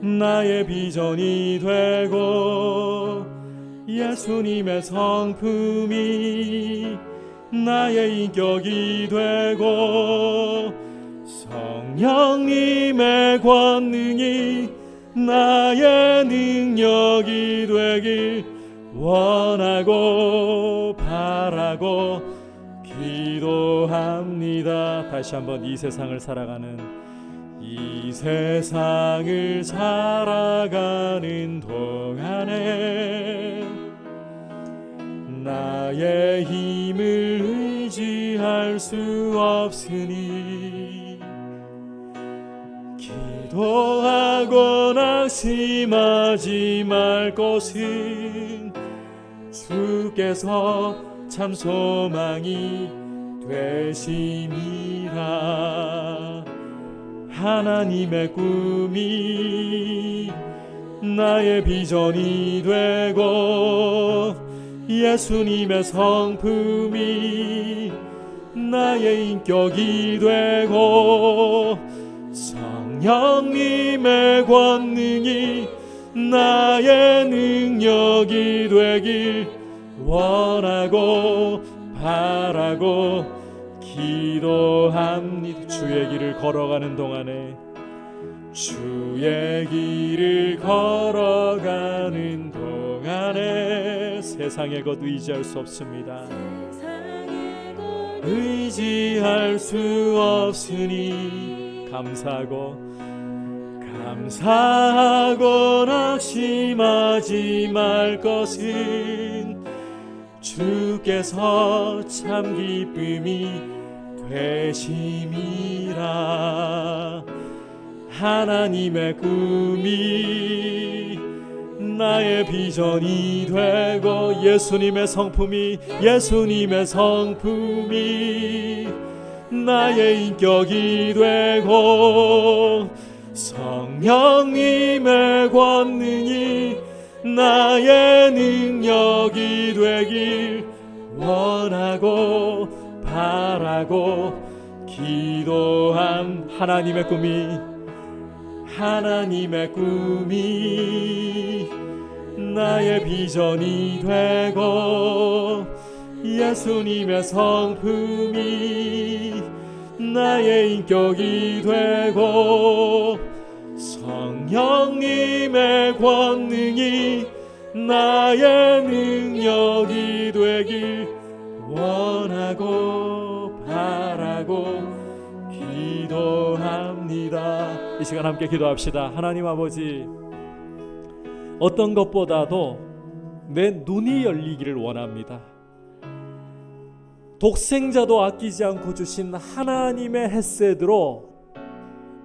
[SPEAKER 2] 나의 비전이 되고 예수님의 성품이 나의 인격이 되고 성령님의 권능이 나의 능력이 되길 원하고 바라고 기도합니다. 다시 한번 이 세상을 살아가는 동안에 나의 힘을 의지할 수 없으니 기도하고 낙심하지 말 것은 주께서 참 소망이 되심이라. 하나님의 꿈이 나의 비전이 되고 예수님의 성품이 나의 인격이 되고 성령님의 권능이 나의 능력이 되길 원하고 바라고 기도합니다. 주의 길을 걸어가는 동안에 주의 길을 걸어가는 동안에 세상의 것 의지할 수 없습니다. 의지할 수 없으니 감사하고 낙심하지 말 것은 주께서 참 기쁨이 되심이라. 하나님의 꿈이 나의 비전이 되고 예수님의 성품이 나의 인격이 되고 성령님의 권능이 나의 능력이 되길 원하고 바라고 기도한 하나님의 꿈이 나의 비전이 되고 예수님의 성품이 나의 인격이 되고 성령님의 권능이 나의 능력이 되길 원하고 바라고 기도합니다. 이 시간 함께 기도합시다. 하나님 아버지, 어떤 것보다도 내 눈이 열리기를 원합니다. 독생자도 아끼지 않고 주신 하나님의 햇새로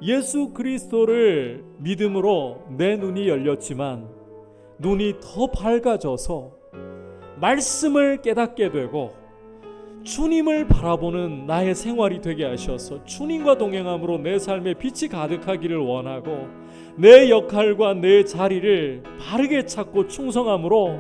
[SPEAKER 2] 예수 그리스도를 믿음으로 내 눈이 열렸지만 눈이 더 밝아져서 말씀을 깨닫게 되고 주님을 바라보는 나의 생활이 되게 하셔서 주님과 동행함으로 내 삶에 빛이 가득하기를 원하고 내 역할과 내 자리를 바르게 찾고 충성함으로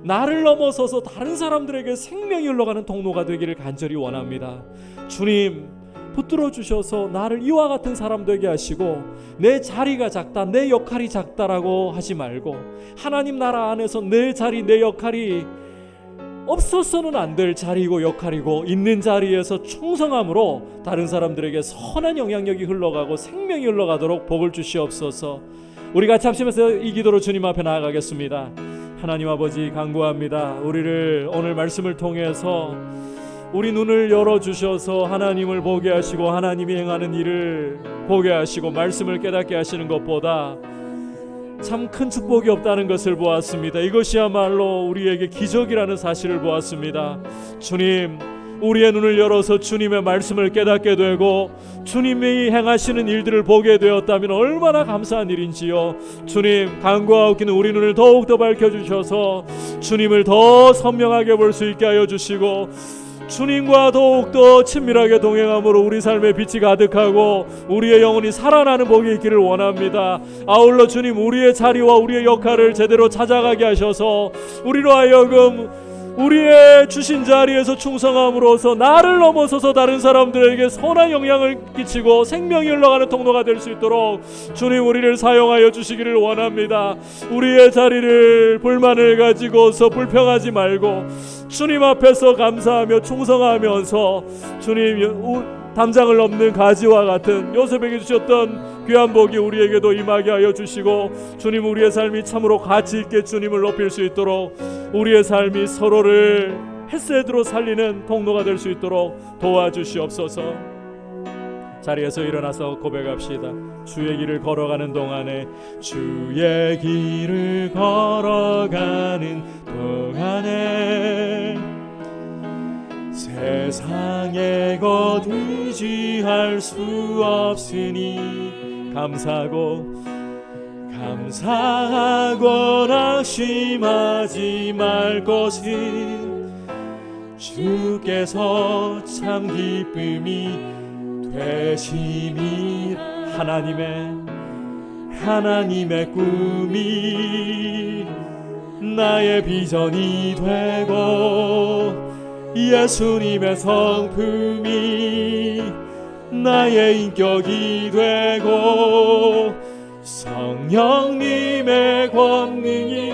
[SPEAKER 2] 나를 넘어서서 다른 사람들에게 생명이 흘러가는 통로가 되기를 간절히 원합니다. 주님, 붙들어 주셔서 나를 이와 같은 사람 되게 하시고 내 자리가 작다, 내 역할이 작다라고 하지 말고 하나님 나라 안에서 내 자리, 내 역할이 없어서는 안 될 자리이고 역할이고 있는 자리에서 충성함으로 다른 사람들에게 선한 영향력이 흘러가고 생명이 흘러가도록 복을 주시옵소서. 우리 같이 합심해서 이 기도로 주님 앞에 나아가겠습니다. 하나님 아버지, 간구합니다. 우리를 오늘 말씀을 통해서 우리 눈을 열어주셔서 하나님을 보게 하시고 하나님이 행하는 일을 보게 하시고 말씀을 깨닫게 하시는 것보다 참 큰 축복이 없다는 것을 보았습니다. 이것이야말로 우리에게 기적이라는 사실을 보았습니다. 주님, 우리의 눈을 열어서 주님의 말씀을 깨닫게 되고 주님이 행하시는 일들을 보게 되었다면 얼마나 감사한 일인지요. 주님, 간구하옵기는 우리 눈을 더욱더 밝혀주셔서 주님을 더 선명하게 볼 수 있게 하여 주시고 주님과 더욱더 친밀하게 동행함으로 우리 삶에 빛이 가득하고 우리의 영혼이 살아나는 복이 있기를 원합니다. 아울러 주님, 우리의 자리와 우리의 역할을 제대로 찾아가게 하셔서 우리로 하여금 우리의 주신 자리에서 충성함으로써 나를 넘어서서 다른 사람들에게 선한 영향을 끼치고 생명이 흘러가는 통로가 될 수 있도록 주님, 우리를 사용하여 주시기를 원합니다. 우리의 자리를 불만을 가지고서 불평하지 말고 주님 앞에서 감사하며 충성하면서 주님, 담장을 넘는 가지와 같은 요셉에게 주셨던 귀한 복이 우리에게도 임하게 하여 주시고 주님, 우리의 삶이 참으로 가치 있게 주님을 높일 수 있도록 우리의 삶이 서로를 햇새드로 살리는 통로가 될 수 있도록 도와주시옵소서. 자리에서 일어나서 고백합시다. 주의 길을 걸어가는 동안에 주의 길을 걸어가는 동안에 세상의 것 의지할 수 없으니 감사하고 낙심하지 말 것은 주께서 참 기쁨이 되심이 하나님의 꿈이 나의 비전이 되고 예수님의 성품이 나의 인격이 되고 성령님의 권능이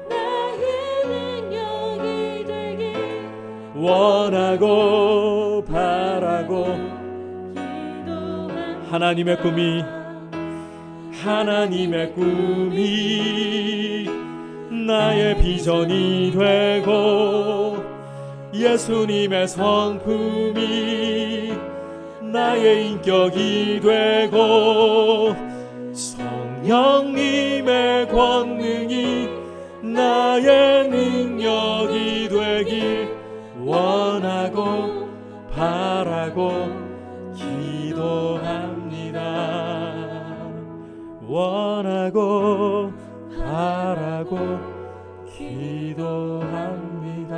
[SPEAKER 3] 나의 능력이 되길
[SPEAKER 2] 원하고 바라고
[SPEAKER 3] 기도합니다.
[SPEAKER 2] 하나님의 꿈이 나의 비전이 되고 예수님의 성품이 나의 인격이 되고 성령님의 권능이 나의 능력이 되길 원하고 바라고 기도합니다. 원하고 바라고 기도합니다.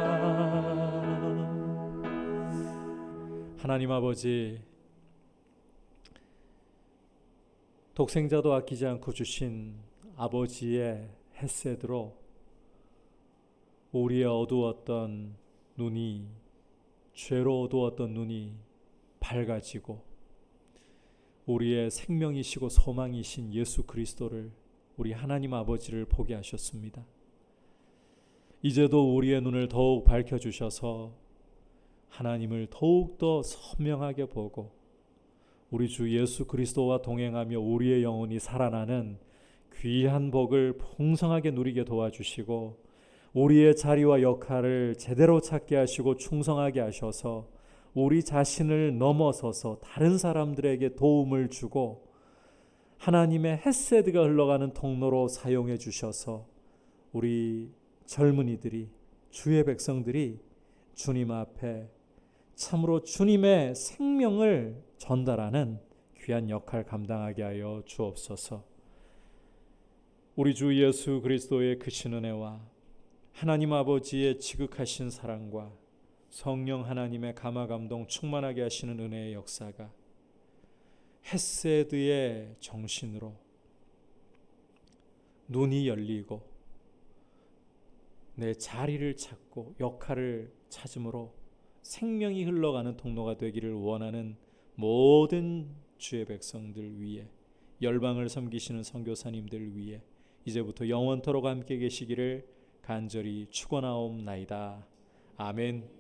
[SPEAKER 2] 하나님 아버지, 독생자도 아끼지 않고 주신 아버지의 햇새드로 우리의 어두웠던 눈이, 죄로 어두웠던 눈이 밝아지고 우리의 생명이시고 소망이신 예수 그리스도를, 우리 하나님 아버지를 보게 하셨습니다. 이제도 우리의 눈을 더욱 밝혀주셔서 하나님을 더욱더 선명하게 보고 우리 주 예수 그리스도와 동행하며 우리의 영혼이 살아나는 귀한 복을 풍성하게 누리게 도와주시고 우리의 자리와 역할을 제대로 찾게 하시고 충성하게 하셔서 우리 자신을 넘어서서 다른 사람들에게 도움을 주고 하나님의 햇새드가 흘러가는 통로로 사용해 주셔서 우리 젊은이들이, 주의 백성들이 주님 앞에 참으로 주님의 생명을 전달하는 귀한 역할 감당하게 하여 주옵소서. 우리 주 예수 그리스도의 크신 은혜와 하나님 아버지의 지극하신 사랑과 성령 하나님의 감화감동 충만하게 하시는 은혜의 역사가 햇새드의 정신으로 눈이 열리고 내 자리를 찾고 역할을 찾음으로 생명이 흘러가는 통로가 되기를 원하는 모든 주의 백성들 위해, 열방을 섬기시는 선교사님들 위해 이제부터 영원토록 함께 계시기를 간절히 축원하옵나이다. 아멘.